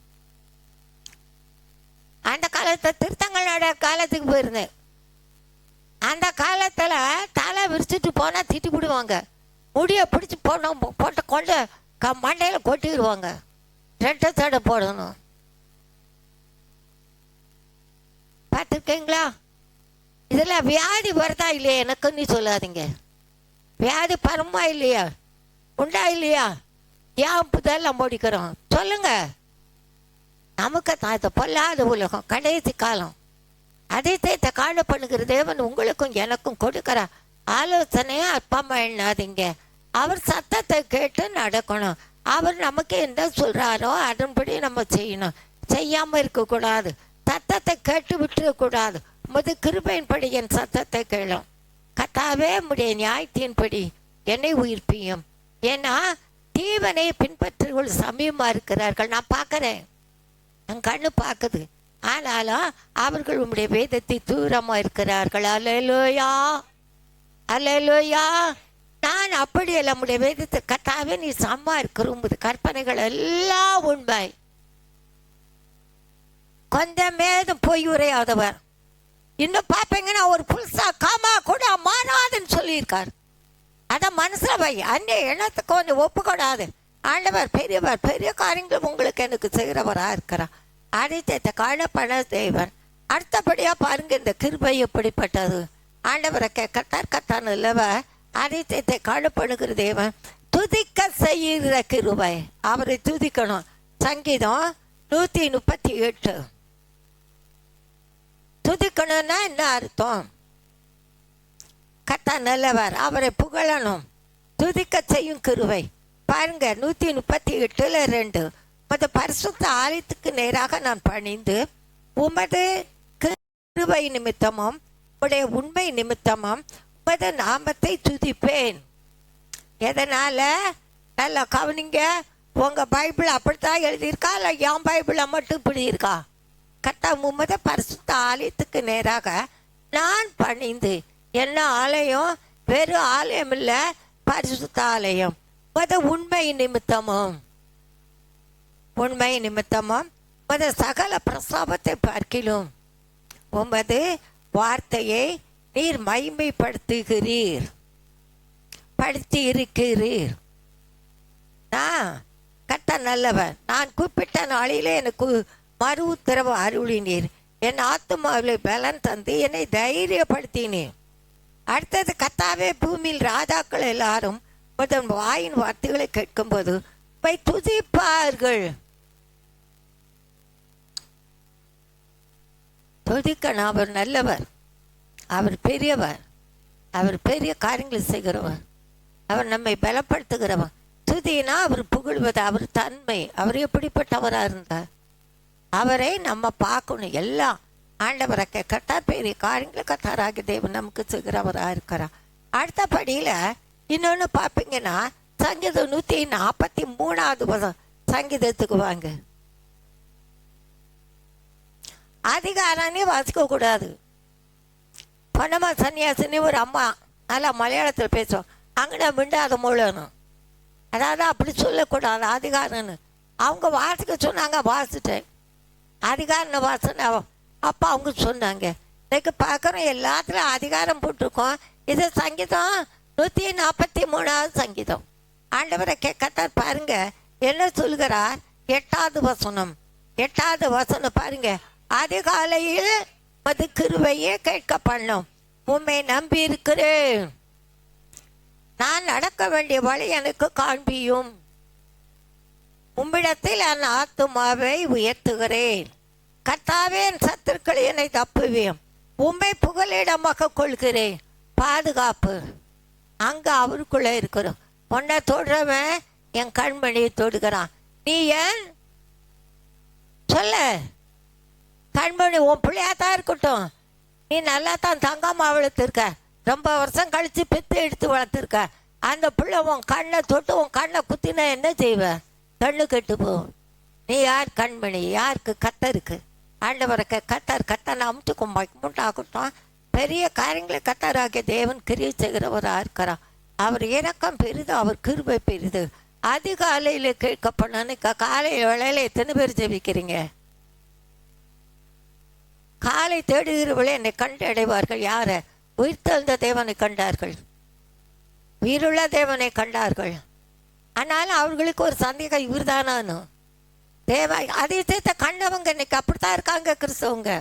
அந்த காலத்தில் திருத்தங்களோட காலத்துக்கு போயிருந்தேன். அந்த காலத்தில் தலை விரிச்சிட்டு போனால் திட்டி விடுவாங்க. முடியை பிடிச்சி போட்டு கொண்டு மண்டையில் கொட்டிடுவாங்க. 2 தடவை போடணும். பார்த்துருக்கீங்களா? இதில் வியாதி வருதா இல்லையா எனக்கு நீ சொல்லாதீங்க. வியாதி பரமா இல்லையா, உண்டா இல்லையா? ஏன் புதெல்லாம் முடிக்கிறோம் சொல்லுங்க. நமக்கு தான் இதை பொல்லாத உலகம், கடைசி காலம். அதிசயத்தை காண பண்ணுகிற தேவன் உங்களுக்கும் எனக்கும் கொடுக்குற ஆலோசனையை அற்பமா எண்ணாதீங்க. அவர் சத்தத்தை கேட்டு நடக்கணும். அவர் நமக்கு என்ன சொல்கிறாரோ அதன்படி நம்ம செய்யணும். செய்யாமல் இருக்கக்கூடாது. சத்தத்தை கேட்டு விட்டுறக்கூடாது. கிருபையின்படி என் சத்தத்தை கேளும். கர்த்தாவே உம்முடைய நியாயத்தின்படி என்னை உயிர்ப்பியும். ஏன்னா தீவனை பின்பற்றுகள் சமயமாக இருக்கிறார்கள். நான் பார்க்குறேன், என் கண்ணு பார்க்குது. ஆனாலும் அவர்கள் உம்முடைய வேதத்தை தூரமாக இருக்கிறார்கள். அல்லேலூயா, அல்லேலூயா. நான் அப்படி இல்லை. நம்முடைய வேதத்தை கர்த்தாவே நீ சம்மா இருக்கிற உமது கற்பனைகள் எல்லாம் உண்மை, கொஞ்சமேதும் பொய் உரையாதவர். இன்னும் பார்ப்பீங்கன்னா ஒரு புதுசா காமா கூட மாறாதுன்னு சொல்லியிருக்கார். அதை மனசில் வை. அந்நிய எண்ணத்துக்கு கொஞ்சம் ஒப்புக்கூடாது. ஆண்டவர் பெரியவர், பெரிய காரியங்கள் உங்களுக்கு எனக்கு செய்கிறவராக இருக்கிறார். அதிசயத்தை காணப்பட தேவன். அடுத்தபடியாக பாருங்க, இந்த கிருபை எப்படிப்பட்டது. ஆண்டவரை கத்தார் இல்லவர் அதிசயத்தை காணப்படுகிற தேவன். துதிக்க செய்கிற கிருபை. அவரை துதிக்கணும். சங்கீதம் 138. துதிக்கணும்னா என்ன அர்த்தம்? கர்த்தர் நல்லவர், அவரை புகழணும். துதிக்க செய்யும் கிருபை பாருங்க. 138:2 உமது பரிசுத்த ஆலயத்துக்கு நேராக நான் பணிந்து உமது கிருபை நிமித்தமும் உடைய உண்மை நிமித்தமும் உமது நாமத்தை துதிப்பேன். எதனால? நல்லா கவனிங்க. உங்க பைபிள் அப்படித்தான் எழுதியிருக்கா இல்லை என் பைபிளை மட்டும் இப்படி இருக்கா? கர்த்தர் உமது பரிசுத்த ஆலயத்துக்கு நேராக நான் பணிந்து. என்ன ஆலயம்? வெறும் ஆலயம் இல்லை, பரிசுத்த ஆலயம். உமது உண்மை நிமித்தமும், உண்மை நிமித்தமும் உமது சகல பிரசாபத்தை பார்க்கிலும் உமது வார்த்தையை நீர் மகிமைப்படுத்துகிறீர், படுத்தி இருக்கிறீர். கர்த்தர் நல்லவர். நான் கூப்பிட்ட நாளிலே எனக்கு மறு உத்தரவு அருளினீர். என் ஆத்துமாவில் பலன் தந்து என்னை தைரியப்படுத்தினீர். அடுத்தது, கர்த்தாவே பூமியில் ராஜாக்கள் எல்லாரும் முதன் வாயின் வார்த்தைகளை கேட்கும்போது துதிப்பார்கள். துதிக்கணும். அவர் நல்லவர், அவர் பெரியவர், அவர் பெரிய காரியங்களை செய்கிறவர், அவர் நம்மை பலப்படுத்துகிறவர். துதினா அவர் புகழ்வது, அவர் தன்மை, அவர் எப்படிப்பட்டவராக இருந்தார் அவரை நம்ம பார்க்கணும். எல்லாம் ஆண்டவரை கர்த்தர் பெரிய காரியங்களை கர்த்தராகிய தேவன் நமக்கு செய்கிறவராக இருக்கிறார். அடுத்தபடியில் இன்னொன்று பார்ப்பீங்கன்னா, சங்கீதம் 143 சங்கீதத்துக்கு வாங்க. அதிகாரனே வாசிக்கக்கூடாது. பணமா சன்னியாசினி ஒரு அம்மா நல்லா மலையாளத்தில் பேசுவோம். அங்கே மிண்டாத மூலணும், அதாவது அப்படி சொல்லக்கூடாது அதிகாரன்னு. அவங்க வாசிக்க சொன்னாங்க, வாசிட்டேன். அதிகாரன்னு வாசனை அப்போ அவங்க சொன்னாங்க. இன்னைக்கு பார்க்குறோம் எல்லாத்துலையும் அதிகாரம் போட்டிருக்கோம். இது சங்கீதம் 143 சங்கீதம். ஆண்டவரை கர்த்தர் பாருங்க என்ன சொல்கிறார். 8வது வசனம். 8வது வசனம் பாருங்க. அதிகாலையில் மது கிருபையே கேட்க பண்ணும், உம்மை நம்பி இருக்கிறேன். நான் நடக்க வேண்டிய வழி எனக்கு காண்பியும். உம்மிடத்தில் என் ஆத்துமாவை உயர்த்துகிறேன். கர்த்தாவே என் சத்துருக்கள் என்னை தப்புவேன். உம்மை புகலிடமாக கொள்கிறேன். பாதுகாப்பு அங்கே அவருக்குள்ளே இருக்கிறோம். உன்னை தொடுறவன் என் கண்மணியை தொடுகிறான். நீ ஏன் சொல்ல? கண்மணி உன் பிள்ளையா தான் இருக்கட்டும். நீ நல்லா தான் தங்கம்மா வளர்த்துருக்க, ரொம்ப வருஷம் கழித்து பெற்று எடுத்து வளர்த்துருக்க. அந்த பிள்ளை உன் கண்ணை தொட்டு உன் கண்ணை குத்தினா என்ன செய்வ? கண்ணு கெட்டு போகும். நீ யார் கண்மணி? யாருக்கு கத்தருக்கு? ஆண்டவருக்கு கத்தனை அமுத்துக்கும் முண்டாகட்டும். பெரிய காரியங்களை கத்தராகிய தேவன் கிரியை செய்கிறவராக இருக்கிறார். அவர் இரக்கம் பெரிது, அவர் கிருபை பெரிது. அதிகாலையில் கேட்கப்படணும். காலையில் வேளையில் எத்தனை பேர் ஜெபிக்கிறீங்க? காலை தேடுகிறவர்களே என்னை கண்டு அடைவார்கள். யாரை? உயிர்த்தெழுந்த தேவனை கண்டார்கள், உயிருள்ள தேவனை கண்டார்கள். ஆனாலும் அவர்களுக்கு ஒரு சந்தேகம், இவர் தானான்னு. அதிசயத்தை கண்டவங்க இன்னைக்கு அப்படித்தான் இருக்காங்க கிறிஸ்தவங்க.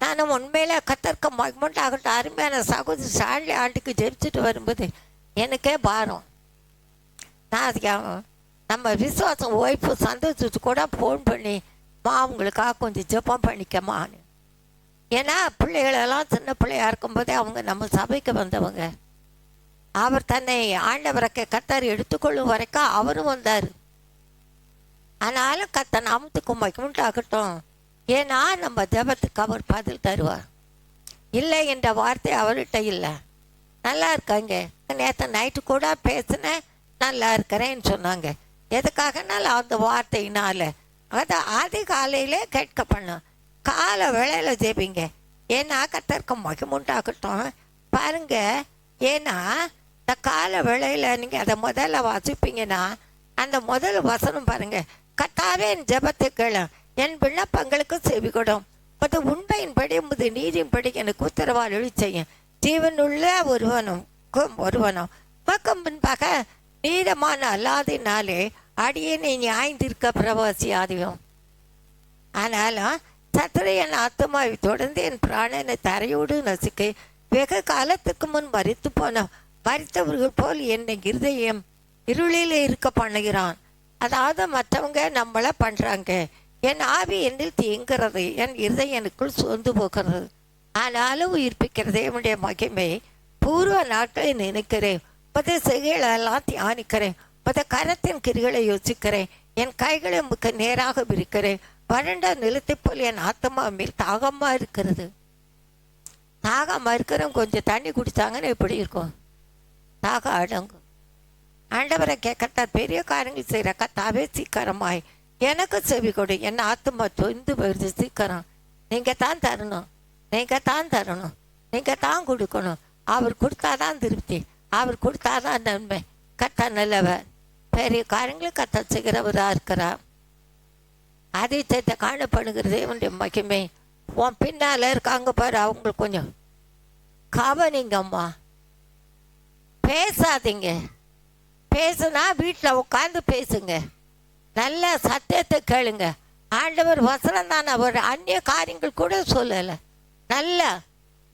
நான் உண்மையில கத்தர்க்க மகிமண்டாகட்டும். அருமையான சகோதரி சாண்டி ஆண்டுக்கு ஜெபிச்சுட்டு வரும்போது எனக்கே பாரம். நான் நம்ம விசுவாசம் ஒய்ஃபு சந்தோஷத்து கூட ஃபோன் பண்ணி, அவங்களுக்காக கொஞ்சம் ஜெபம் பண்ணிக்கமான்னு. ஏன்னா பிள்ளைகளெல்லாம் சின்ன பிள்ளையா இருக்கும்போதே அவங்க நம்ம சபைக்கு வந்தவங்க. அவர் தன்னை ஆண்டவரக்க கத்தர் எடுத்துக்கொள்ளும் வரைக்கும் அவரும் வந்தார். ஆனாலும் கத்தன் நாமத்துக்கு மகிமையுண்டாகட்டும். ஏன்னா நம்ம ஜெபத்துக்கு அவர் பதில் தருவார். இல்லை என்ற வார்த்தை அவர்கிட்ட இல்லை. நல்லா இருக்காங்க, நேற்று நைட்டு கூட பேசினேன், நல்லா இருக்கிறேன்னு சொன்னாங்க. எதுக்காகனாலும் அந்த வார்த்தையினால அதை அதிகாலையிலே கேட்க பண்ணும். காலை வேளையில் ஜெபிங்க. ஏன்னா கத்தருக்கு மகிமையுண்டாகட்டும். பாருங்க, ஏன்னா இந்த கால வேளையில் நீங்கள் அதை முதல்ல வாசிப்பீங்கன்னா அந்த முதல் வசனம் பாருங்க, கத்தாவே என் ஜெபத்தை கேளு, என் விண்ணப்பங்களுக்கு செவி கொடும், அது உண்மையின்படி உமது நீதியின்படி எனக்கு உத்தரவால் எழுதி செய்யும். ஜீவனுள்ள ஒருவனும் பக்கம் முன்பாக நீதமான அல்லாதினாலே அடியனை நியாய்ந்திருக்க பிரவாசி ஆதியும். ஆனாலும் சத்திர என் ஆத்மாவை தொடர்ந்து என் பிராணனை தரையோடு நசுக்கை வெகு காலத்துக்கு முன் மரித்தவர்கள் போல் என்னை இருதயம் இருளில் இருக்க பண்ணுகிறான். அதாவது மற்றவங்க நம்மளை பண்ணுறாங்க. என் ஆவி என்னில் தீங்கிறது, என் இருதயம் எனக்குள் சோர்ந்து போகிறது. ஆனாலும் உயிர்ப்பிக்கிறதே என்னுடைய மகிமை. பூர்வ நாட்களை நினைக்கிறேன், பத செய்கைகளெல்லாம் தியானிக்கிறேன், பத கரத்தின் கிரிகளை யோசிக்கிறேன், என் கைகளை முக்க நேராக விரிக்கிறேன். வறண்ட நிலத்தை போல் என் ஆத்மா மேல் தாகமாக இருக்கிறது. தாகமாக இருக்கிறவங்க கொஞ்சம் தண்ணி குடித்தாங்கன்னு எப்படி இருக்கும்? தாகம் அடங்கும். ஆண்டவரை கேட்கத்தார் பெரிய காரியங்கள் செய்கிற கத்தாவே சீக்கிரமாய் எனக்கு செவி கொடு, என் ஆத்மா தொய்ந்து போயிடுது. சீக்கிரம் நீங்கள் தான் தரணும், நீங்கள் தான் தரணும், நீங்கள் தான் கொடுக்கணும். அவர் கொடுத்தாதான் திருப்தி, அவர் கொடுத்தாதான் நன்மை. கத்த நல்லவர், பெரிய காரியங்களும் கத்த செய்கிறவராக இருக்கிறார். அதிசயத்தை காணப்படுகிறது இவனுடைய மகிமை. உன் பின்னால் இருக்காங்க பாரு, அவங்களுக்கு கொஞ்சம் கவனிங்கம்மா. பேசாதீங்க. பேசுனா வீட்டில் உட்காந்து பேசுங்க. நல்ல சத்தியத்தை கேளுங்க. ஆண்டவர் வசனம் தான், அவர் அந்நிய காரியங்கள் கூட சொல்லலை. நல்ல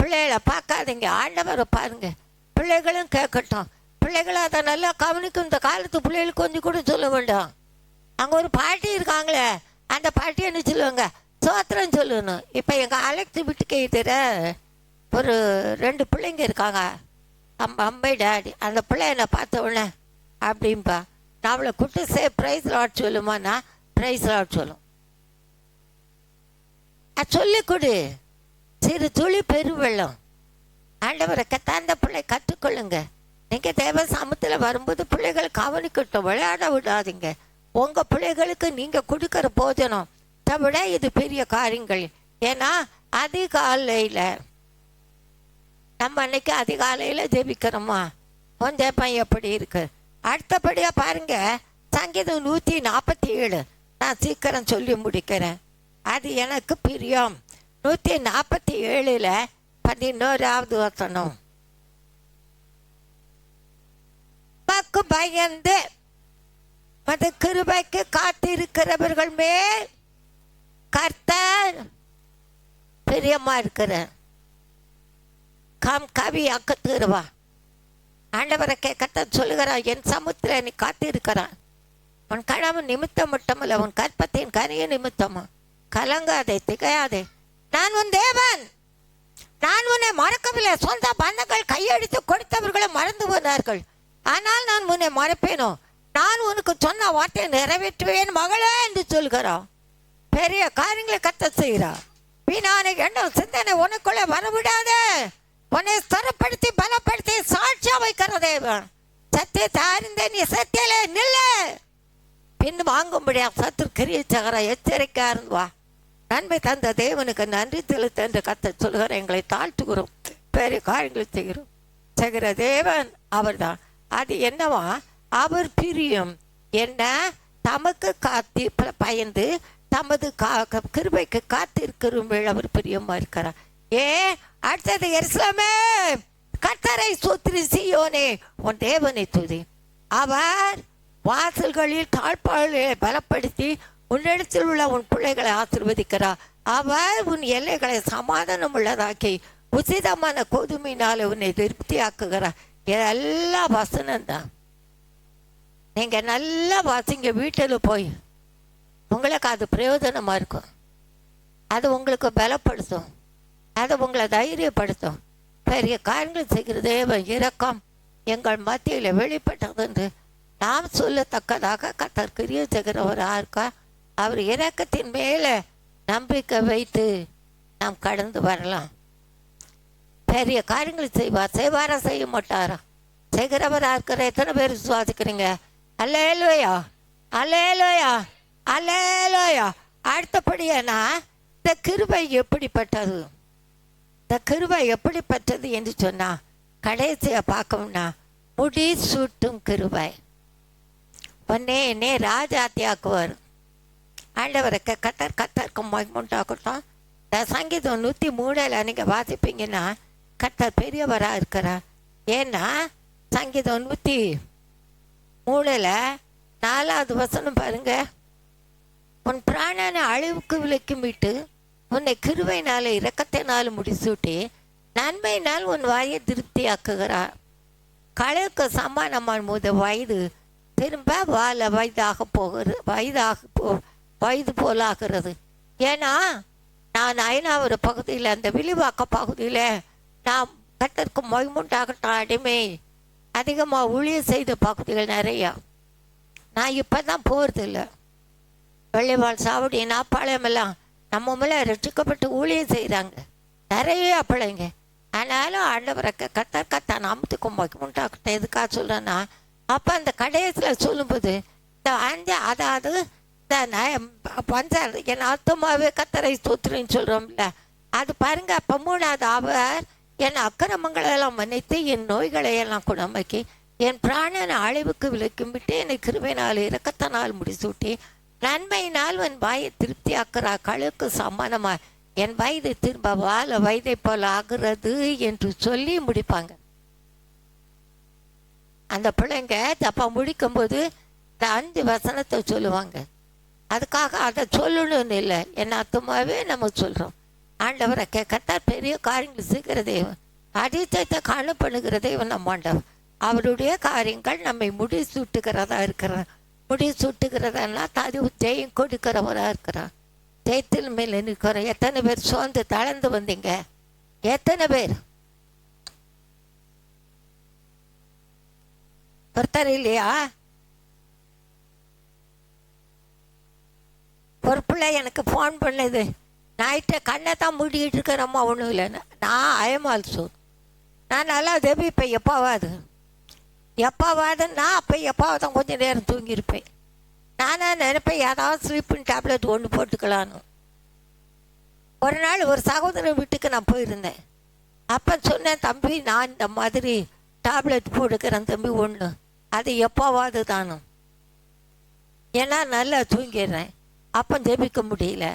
பிள்ளைகளை பார்க்காதீங்க, ஆண்டவரை பாருங்க. பிள்ளைகளும் கேட்கட்டும், பிள்ளைகளை அதை நல்லா கவனிக்கும். இந்த காலத்து பிள்ளைகளுக்கு கொஞ்சம் கூட சொல்ல வேண்டாம். அங்கே ஒரு பாட்டி இருக்காங்களே, அந்த பாட்டி என்ன சொல்லுவாங்க? சோத்திரம் சொல்லணும். இப்போ எங்கள் அலெக்ஸ் வீட்டுக்கு எதிர ஒரு 2 பிள்ளைங்க இருக்காங்க, அம்மை டாடி. அந்த பிள்ளை என்னை பார்த்த உடனே அப்படின்பா, நான் அவளை கூட்டு ப்ரைஸ் லாட் சொல்லுமா, நான் ப்ரைஸ் லாட் சொல்லும். சொல்லி கொடு, சிறு துளி பெருவெள்ளம். ஆண்டவரை அந்த பிள்ளை கற்றுக்கொள்ளுங்க. நீங்கள் தேவ சமத்தில் வரும்போது பிள்ளைகளை கவனிக்கட்டும், விளையாட விடாதீங்க. உங்கள் பிள்ளைகளுக்கு நீங்கள் கொடுக்குற போஜனம் விட இது பெரிய காரியங்கள். ஏன்னா அதிகாலையில் நம்ம அன்னைக்கு அதிகாலையில் ஜெபிக்கிறோமா, உன் ஜெபம் எப்படி இருக்கு? அடுத்தபடியாக பாருங்க, சங்கீதம் 147 நான் சீக்கிரம் சொல்லி முடிக்கிறேன். அது எனக்கு பிரியம். 147 11வது வசனம். பக்கு பயந்து மத கிருபைக்கு காத்திருக்கிறவர்கள் மேல் கர்த்தர் பிரியமா இருக்கிற கவி அக்கத்துருவா. ஆண்டவரை கர்த்தர் சொல்லுகிறான், என் சமுத்திர நீ காத்திருக்கிறான். உன் கணவன் நிமித்தம் மட்டுமல்ல, உன் கற்பத்தின் கனிய நிமித்தமா. கலங்காதே, திகையாதே, நான் உன் தேவன், நான் உன்னை மறக்கவில்லை. சொந்த பந்தங்கள் கையெடுத்து கொடுத்தவர்களை மறந்து போனார்கள், ஆனால் நான் உன்னை மறப்பேனோ? நான் உனக்கு சொன்ன வார்த்தையை நிறைவேற்றுவேன் மகளே என்று சொல்கிறான். பெரிய காரியங்களை கத்த செய்கிறா. வீணான எண்ணம் சிந்தனை உனக்குள்ளே வரவிடாதே. உன்னை ஸ்திரப்படுத்தி பலப்படுத்தி சாட்சியா வைக்கிற தேவன். சத்தியத்தை அறிந்த நீ சத்தியில நில்ல, பின் வாங்கும்படியா சத்துரு கிரியை சகர எச்சரிக்கையா இருந்து வா. நன்மை தந்த தேவனுக்கு நன்றி செலுத்த என்று கர்த்தர் சொல்கிற எங்களை தாழ்த்துகிறோம். பெரிய காரியங்களை செய்கிற தேவன் அவர்தான். அது என்னவா? அவர் பிரியம் என்ன? தமக்கு காத்தி பயந்து தமது கிருபைக்கு காத்திருக்கிறோம். அவர் பிரியமா இருக்கிறார். அடுத்தது எருசலேமே கர்த்தரை ஸ்தோத்திரி, சீயோனே உன் தேவனை துதி. அவர் வாசல்களில் தாழ்பாளை பலப்படுத்தி உன்னிடத்தில் உள்ள உன் பிள்ளைகளை ஆசீர்வதிக்கிறார். அவர் உன் எல்லைகளை சமாதானம் உள்ளதாக்கி உசிதமான கோதுமையினால உன்னை திருப்தியாக்குகிறார். இதெல்லாம் வசனம்தான். நீங்க நல்லா வாசிங்க, வீட்டில் போய் உங்களுக்கு அது பிரயோஜனமா இருக்கும். அது உங்களுக்கு பலப்படுத்தும், அது உங்களை தைரியப்படுத்தும். பெரிய காரியங்கள் செய்கிற தேவன் இரக்கம் எங்கள் மத்தியில் வெளிப்பட்டது என்று நாம் சொல்லத்தக்கதாக கர்த்தர் கிரியை செய்கிறவராக இருக்கா. அவர் இரக்கத்தின் மேலே நம்பிக்கை வைத்து நாம் கடந்து வரலாம். பெரிய காரியங்கள் செய்வாரா செய்ய மாட்டாரா? செய்கிறவராக இருக்கிற எத்தனை பேர் விசுவாசிக்கிறீங்க? அல்லேலூயா, அல்லேலூயா, அல்லேலூயா. அடுத்தபடியானா இந்த கிருபை எப்படிப்பட்டது? இந்த கிருபை எப்படிப்பட்டது என்று சொன்னா கடைசியை பார்க்கணும்னா முடி சூட்டும் கிருபை. ஒன்னே என்னே ராஜாத்தியாக்குவார். ஆண்டவருக்கு கத்தருக்கு மகிமுண்டாக்கட்டும். இந்த சங்கீதம் 103 நீங்கள் வாசிப்பீங்கன்னா கர்த்தர் பெரியவராக இருக்கிறார். ஏன்னா சங்கீதம் 103 4வது வசனம் பாருங்க. உன் பிராணனை அழிவுக்கு விலக்கி மீட்டு உன்னை கிருபையினால இரக்கத்தினால முடிசூட்டி நன்மையினால் உன் வாயை திருப்தியாக்குகிறார். கழுவுக்கு சமானமான போது வயது திரும்ப வாழ வயது போலாகிறது. ஏன்னா நான் 5வது பகுதியில் அந்த விழிவாக்க பகுதியில் நான் கர்த்தருக்கு மகிமுண்டாகட்டும் அடிமை அதிகமாக ஊழியம் செய்த பகுதிகள் நிறையா. நான் இப்போ தான் போகிறதில்ல. வெள்ளிவாள் சாவடி நாப்பாளையமெல்லாம் நம்ம மேலே ரட்சிக்கப்பட்டு ஊழியம் செய்கிறாங்க நிறைய பிள்ளைங்க. ஆனாலும் ஆண்டவரை கத்தா நாமத்துக்கு மகிமுண்டாகட்டும். எதுக்காக சொல்கிறேன்னா அப்போ அந்த கடைசியில் சொல்லும்போது இந்த அதாவது இந்த என் ஆத்மாவே கத்தரை ஸ்தோத்திரன்னு சொல்கிறோம்ல, அது பாருங்க. அப்போ 3வது அவர் என் அக்கிரமங்களெல்லாம் மன்னித்து என் நோய்களை எல்லாம் குணமாக்கி என் பிராணனை அழிவுக்கு விலக்கும் விட்டு என்னை கிருபையினால் இரக்கத்தினால் முடிசூட்டி நன்மையினால் என் வாயை திருப்தியாக்குறா. கழுக்கு சமானமா என் வயது திரும்ப வாழ வயதை போல ஆகிறது என்று சொல்லி முடிப்பாங்க. அந்த பிள்ளைங்க தப்பா முடிக்கும் போது இந்த 5 வசனத்தை சொல்லுவாங்க. அதுக்காக அதை சொல்லணும்னு இல்லை, என் அர்த்தமாகவே நம்ம சொல்கிறோம். ஆண்டவரை கர்த்தர் பெரிய காரியங்கள் செய்கிற தேவன், அதிசயத்தை காணப்படுகிற தேவன் நம்ம ஆண்டவர். அவருடைய காரியங்கள் நம்மை முடி சூட்டுகிறதா இருக்கிறார். முடி சூட்டுகிறதா அது ஜெயம் கொடுக்கிறவராக இருக்கிறார். ஜெயத்தில் மேல் நிற்கிறோம். எத்தனை பேர் சோர்ந்து தளர்ந்து வந்தீங்க? எத்தனை பேர்? ஒருத்தர் இல்லையா? ஒரு பிள்ளை எனக்கு ஃபோன் பண்ணுது, நைட்டை கண்ணை தான் மூடிக்கிட்டு இருக்கிறோம்மா, ஒன்றும் இல்லைன்னு. நான் ஐஎம்ஆல்சோ நான் நல்லா ஜெபிப்பேன். எப்போவாதுன்னா அப்போ எப்போவாது தான் கொஞ்சம் நேரம் தூங்கியிருப்பேன். நானாக நினைப்பேன் ஏதாவது ஸ்லீப்பிங் டேப்லெட் ஒன்று போட்டுக்கலான்னு. ஒரு நாள் ஒரு சகோதரன் வீட்டுக்கு நான் போயிருந்தேன். அப்போ சொன்னேன், தம்பி நான் இந்த மாதிரி டேப்லெட் போட்டுக்கிறேன் தம்பி ஒன்று, அது எப்போவாது தானும், ஏன்னா நல்லா தூங்கிடுறேன். அப்போ ஜெபிக்க முடியல.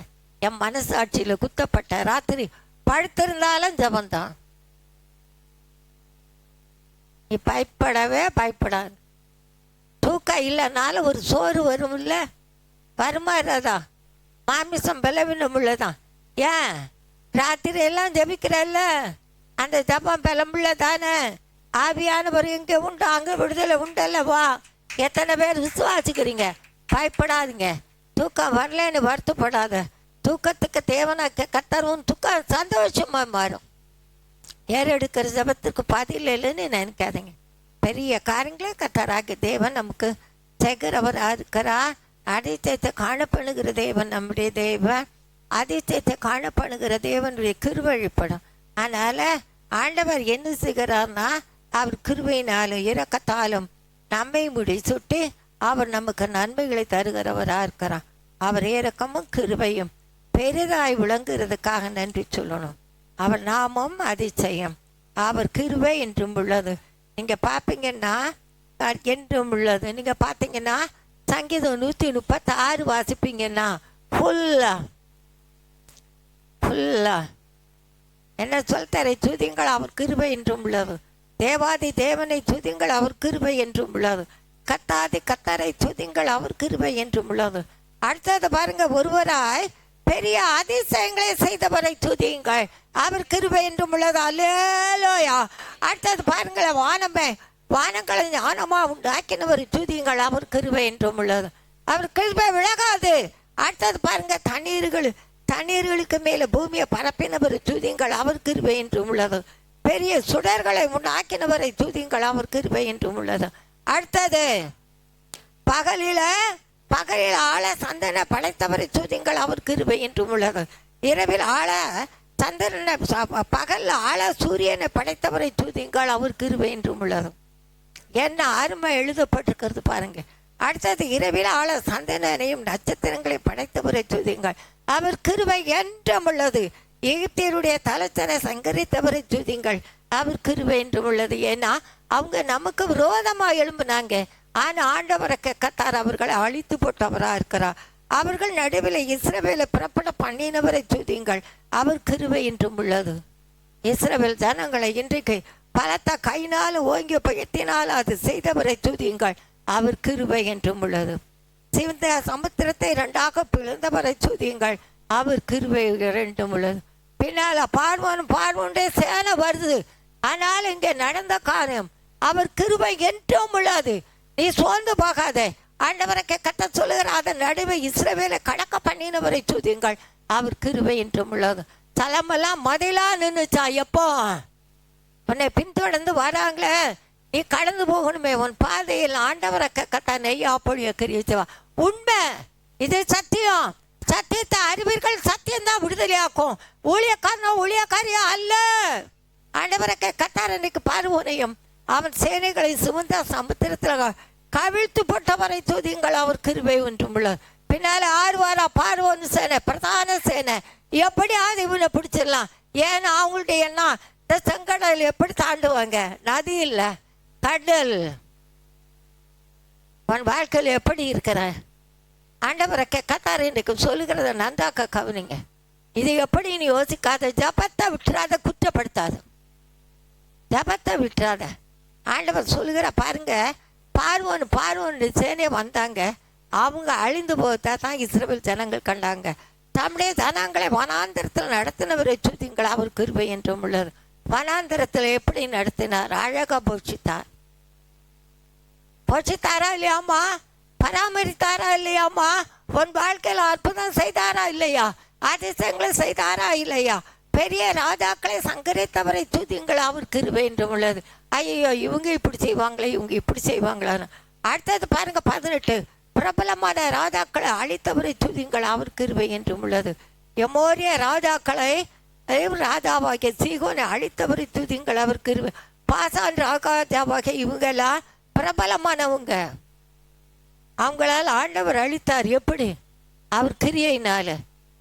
என் மனசாட்சியில் குத்தப்பட்ட ராத்திரி படுத்திருந்தாலும் ஜபந்தான். நீ பயப்படவே பயப்படாது. தூக்கம் இல்லைனாலும் ஒரு சோறு வரும் இல்லை, வருமாறதா மாமிசம் பலவீனம் உள்ளதான். ஏன் ராத்திரி எல்லாம் ஜபிக்கிறல்ல, அந்த ஜபம் பலமுள்ள தானே. ஆவியானவர் இங்கே உண்டு, அங்கே விடுதலை உண்டல்ல. வா, எத்தனை பேர் விசுவாசிக்கிறீங்க? பயப்படாதீங்க. தூக்கம் வரலன்னு வருத்தப்படாத. தூக்கத்துக்கு தேவனா கத்தரும் தூக்கம் சந்தோஷமாக மாறும். ஏறெடுக்கிற ஜபத்துக்கு பதில் இல்லைன்னு நினைக்காதீங்க. பெரிய காரியங்களே கத்தராக தேவன் நமக்கு செய்கிறவராக இருக்கிறா. அதிசயத்தை காணப்படுகிற தேவன் நம்முடைய தேவன். அதிசயத்தை காணப்படுகிற தேவனுடைய கிருபை வெளிப்படும். அதனால் ஆண்டவர் என்ன செய்கிறார்னா அவர் கிருபையினாலும் இரக்கத்தாலும் நம்மை முடிச்சுட்டு அவர் நமக்கு நன்மைகளை தருகிறவராக இருக்கிறார். அவர் இரக்கமும் கிருபையும் பெரிதாய் விளங்குறதுக்காக நன்றி சொல்லணும். அவர் நாமம் அதிசயம். அவர் கிருபை என்றும் உள்ளது. நீங்கள் பார்ப்பீங்கன்னா என்றும் உள்ளது. நீங்கள் பார்த்தீங்கன்னா சங்கீதம் 136 வாசிப்பீங்கன்னா ஃபுல்லாக என்ன சொல்தரை துதிங்கள் அவர் கிருபை என்றும் உள்ளது. தேவாதி தேவனை துதிங்கள் அவர் கிருபை என்றும் உள்ளது. கத்தாதி கத்தரை துதிங்கள் அவர் கிருபை என்றும் உள்ளது. அடுத்தது பாருங்க, ஒருவராய் பெரிய அதிசயங்களை செய்தவரை துதியுங்கள் அவர் கிருபை என்றும் உள்ளது. அல்லேலூயா. அடுத்தது பாருங்களேன், வானங்களை ஞானமா உண்டாக்கினவர் துதியுங்கள் அவர் கிருபை என்றும் உள்ளது. அவர் கிருபை விலகாது. அடுத்தது பாருங்க, தண்ணீர்களுக்கு மேலே பூமியை பரப்பினவர் துதியுங்கள் அவர் கிருபை என்றும் உள்ளது. பெரிய சுடர்களை உண்டாக்கினவரை துதியுங்கள் அவர் கிருபை என்றும் உள்ளது. அடுத்தது பகலில் ஆழ சந்தன படைத்தவரை துதியுங்கள் அவர் கிருபை என்றும் உள்ளது. இரவில் ஆழ சந்திரனை பகல் ஆழ சூரியனை படைத்தவரை துதியுங்கள் அவர் கிருபை என்றும் உள்ளது. என்ன அருமை எழுதப்பட்டிருக்கிறது பாருங்க. அடுத்தது இரவில் ஆழ சந்தனையும் நட்சத்திரங்களை படைத்தவரை துதியுங்கள் அவர் கிருபை என்றும் உள்ளது. எகிப்தியருடைய தலச்சனை சங்கரித்தவரை துதியுங்கள் அவர் கிருபை என்றும் உள்ளது. ஏன்னா அவங்க நமக்கு விரோதமாக எழும்புனாங்க. ஆனால் ஆண்டவரை கத்தார் அவர்களை அழித்து போட்டவராக இருக்கிறார். அவர்கள் நடுவில் இஸ்ரவேலை புறப்பட பண்ணினவரை துதியுங்கள் அவர் கிருபை என்றும் உள்ளது. இஸ்ரவேல் ஜனங்களை இன்றைக்கு பலத்த கையினால் ஓங்கிய பயத்தினால் அது செய்தவரை துதியுங்கள் அவர் கிருபை என்றும் உள்ளது. சிவந்த சமுத்திரத்தை 2ஆக பிளந்தவரை துதியுங்கள் அவர் கிருபை என்றும் உள்ளது. பின்னால் பார்வோனுடைய சேனை வருது. ஆனால் இங்கே நடந்த காரியம் அவர் கிருபை என்றும் உள்ளது. நீ சோர்ந்து போகாத. ஆண்டவரை கத்த சொல்லுகிற அதன் நடுவே இஸ்ரவேலை கடக்க பண்ணினவரை துதியுங்கள் அவர் கிருபை என்றும் உள்ளது. தலமெல்லாம் மதிலா நின்றுச்சா? எப்போ உன்னை பின்தொடர்ந்து வராங்களே, நீ கடந்து போகணுமே, உன் பாதையில் ஆண்டவரை கத்த நெய்யா பொழிய கிரிச்சவா. உண்மை, இது சத்தியம். சத்தியத்தை அறிவீர்கள், சத்தியம்தான் விடுதலையாக்கும். ஊழியக்காரியா அல்ல. ஆண்டவரை கத்தார் இன்னைக்கு பார்வோனையும் அவன் சேனைகளை சுமந்த சமுத்திரத்தில் கவிழ்த்து போட்டவரை துதியுங்கள் அவர் கிருபை ஒன்றும் உள்ளது. பின்னால ஆறுவாரா பார்வோன் சேனை, பிரதான சேனை, எப்படியாவது இவனை பிடிச்சிடலாம். ஏன்னா அவங்களுடைய எண்ணம் இந்த செங்கடல் எப்படி தாண்டுவாங்க? நதி இல்லை, கடல். உன் வாழ்க்கையில் எப்படி இருக்கிற ஆண்டவரை கத்தார் இன்றைக்கு சொல்லுகிறத நன்றாக கவனிங்க. இது எப்படி நீ யோசிக்காத. ஜபத்தை விட்டுறாத, குற்றப்படுத்தாத. ஜபத்தை விட்டுறாத. ஆண்டவர் சொல்லுகிற பாருங்க, பார்வோன் சேனை வந்தாங்க. அவங்க அழிந்து போகத்தா தான் இஸ்ரவேல் ஜனங்கள் கண்டாங்க. தம்முடைய ஜனங்களை வனாந்திரத்தில் நடத்தினவரை துதியுங்கள் அவர் கிருபை என்றும் உள்ளது. வனாந்திரத்தில் எப்படி நடத்தினார்? அழகா போஷித்தாரா இல்லையாம்மா? பராமரித்தாரா இல்லையாம்மா? உன் வாழ்க்கையில் அற்புதம் செய்தாரா இல்லையா? அதிசயங்களை செய்தாரா இல்லையா? பெரிய ராஜாக்களை சங்கரித்தவரை துதியுங்கள் அவர் கிருபை என்றும் உள்ளது. ஐயோ, இவங்க இப்படி செய்வாங்களே, இவங்க இப்படி செய்வாங்களான்னு. அடுத்தது பாருங்க 18, பிரபலமான ராஜாக்களை அழித்தவரை துதியுங்கள் அவர் கிருபை என்றும் உள்ளது. எமோரிய ராஜாக்களை ராஜாவாகிய சீகோனை அழித்தவரை துதியுங்கள் அவர் கிருபை. பாசான் ராஜாவாகிய இவங்கெல்லாம் பிரபலமானவங்க. அவங்களால் ஆண்டவர் அழித்தார். எப்படி? அவர் கிரியையினால,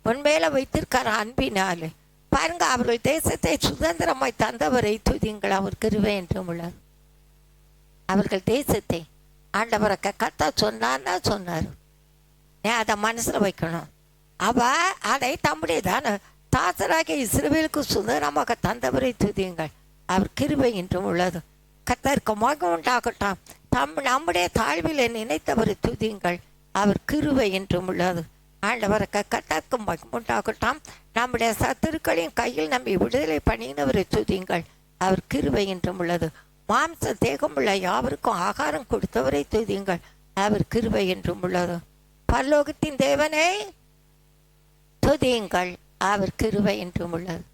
உண்மையில வைத்திருக்கார் அன்பினால. பாருங்க, அவர்கள் தேசத்தை சுதந்திரமாய் தந்தவரை துதியுங்கள் அவர் கிருபை என்றும் உள்ளது. அவர்கள் தேசத்தை ஆண்டவரை கத்தா சொன்னார்னா சொன்னார். நீ அதை மனசில் வைக்கணும். அதை தம்முடைய தாசராகிய இஸ்ரவேலுக்கு சுதந்திரமாக தந்தவரை துதியுங்கள் அவர் கிருபை என்றும் உள்ளது. கத்தருக்கு மகிமை உண்டாகட்டும். நம்முடைய தாழ்வில் நினைத்தவரை துதியுங்கள் அவர் கிருபை என்றும் உள்ளது. ஆண்டவரை கத்தருக்கு மகிமை உண்டாகட்டும். நம்முடைய சத்துருக்களின் கையில் நம்மை விடுதலை பண்ணினவரை துதியுங்கள் அவர் கிருபை என்றும் உள்ளது. மாம்ச தேகமுள்ள யாவருக்கும் ஆகாரம் கொடுத்தவரை துதியுங்கள் அவர் கிருபை என்றும் உள்ளது. பரலோகத்தின் தேவனை துதியுங்கள் அவர் கிருபை என்றும் உள்ளது.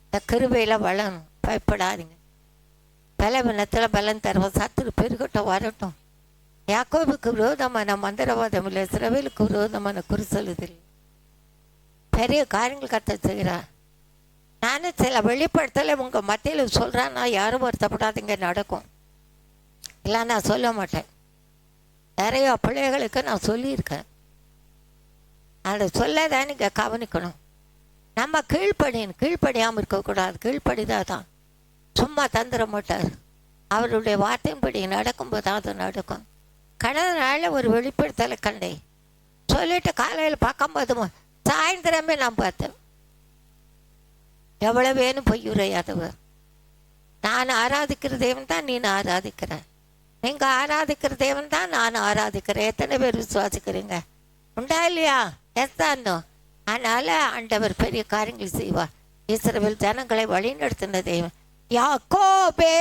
இந்த கிருபையில வளரும், பயப்படாதீங்க. பலவீனத்தில் பலன் தருவோம். சத்துரு பெருகட்டும், வரட்டும். யாக்கோபுக்கு விரோதமான மந்திரவாதம் இல்லை, இஸ்ரவேலுக்கு விரோதமான குறிசொல்லுதில்லை. பெரிய காரியங்கள் கத்த செய்கிறார். நானும் சில வெளிப்படுத்தலை உங்கள் மத்தியில் சொல்கிறேன். நான் யாரும் வருத்தப்படாதீங்க, நடக்கும். இல்லை நான் சொல்ல மாட்டேன். நிறைய பிள்ளைகளுக்கு நான் சொல்லியிருக்கேன். அதை சொல்லதான் நீங்கள் கவனிக்கணும். நம்ம கீழ்ப்படியாமல் இருக்கக்கூடாது. கீழ்ப்படிதான் தான், சும்மா தந்துட மாட்டார். அவருடைய வார்த்தையின்படி நடக்கும்போது தான் அது நடக்கும். கடந்த நாளில் ஒரு வெளிப்படுத்தலை கண்டேன். சொல்லிட்டு காலையில் பார்க்கும்போது சாயந்தரமே நான் பார்த்தேன். எவ்வளோ வேணும் பொய்யுரையாதவர். நான் ஆராதிக்கிற தேவன் தான் நீ ஆராதிக்கிறேன். நீங்கள் ஆராதிக்கிற தேவன் தான் நான் ஆராதிக்கிறேன். எத்தனை பேர் விசுவாசிக்கிறீங்க? உண்டா இல்லையா? எஸ்தானோ. அதனால் ஆண்டவர் பெரிய காரியங்கள் செய்வார். இஸ்ரவேல் ஜனங்களை வழிநடத்தின தேவன். யாக்கோபே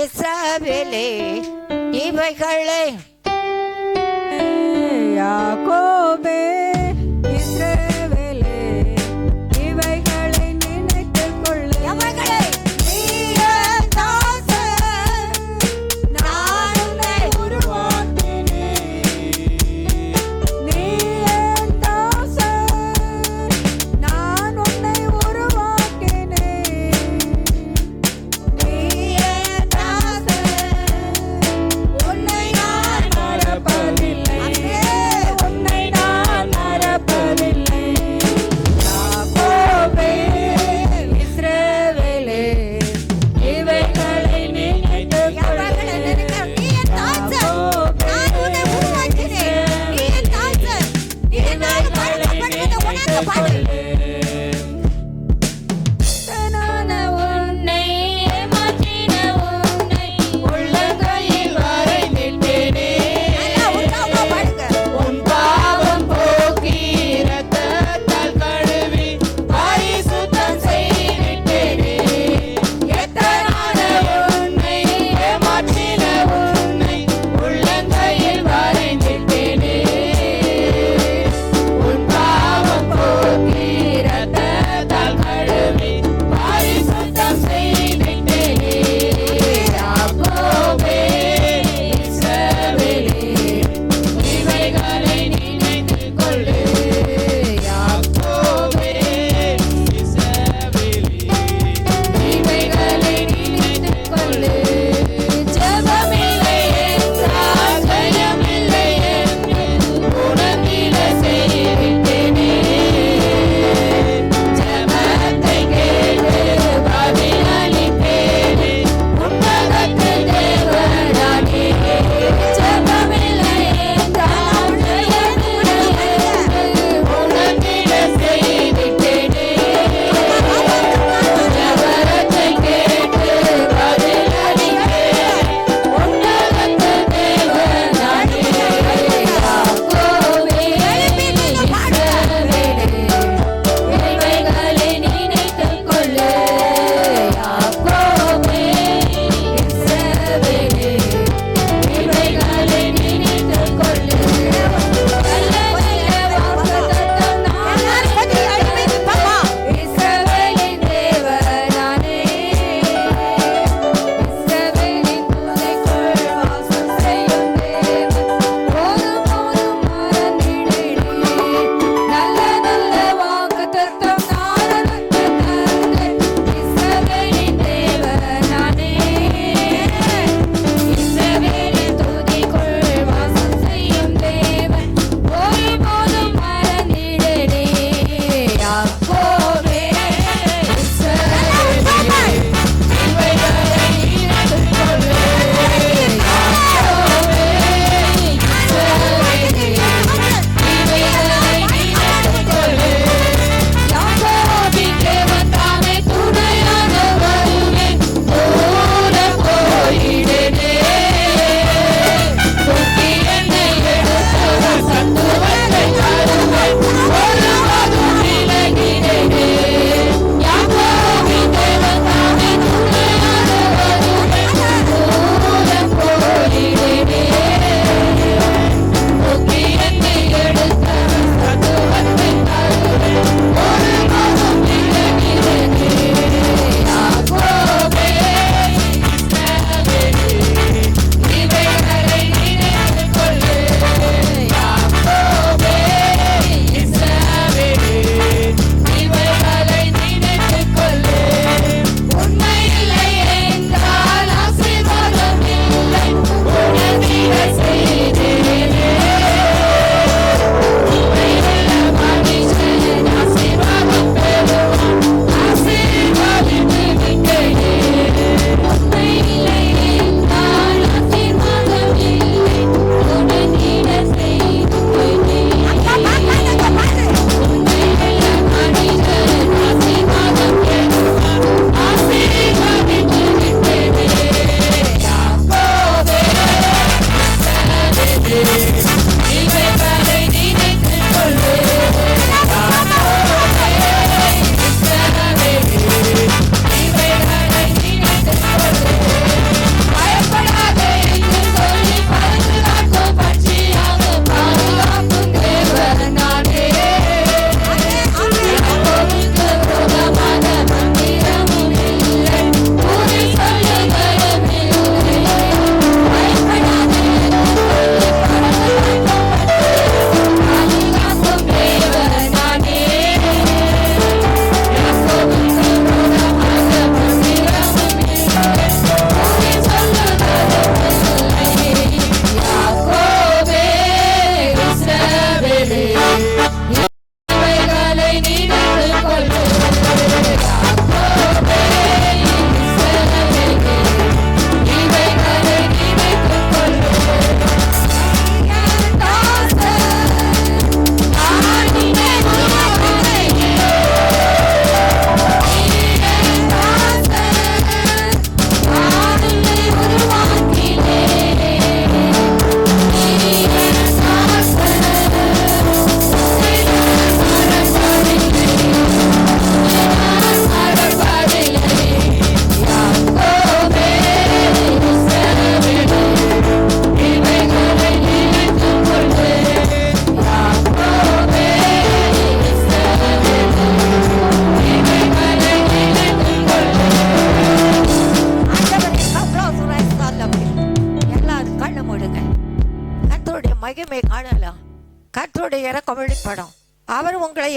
இஸ்ரவேலே இவைகளை யாக்கோபே இஸ்ரவேலே இவைகளை நினைத்துக் கொள்ளு. எவைகளை? நீயே தாசன், நான் உன்னை நீயே தாசன், நான் உன்னை உருவாக்கினேன். நீயே தாசன், உன்னை நான் மறப்பதில்லை. அப்படியே உன்னை நான்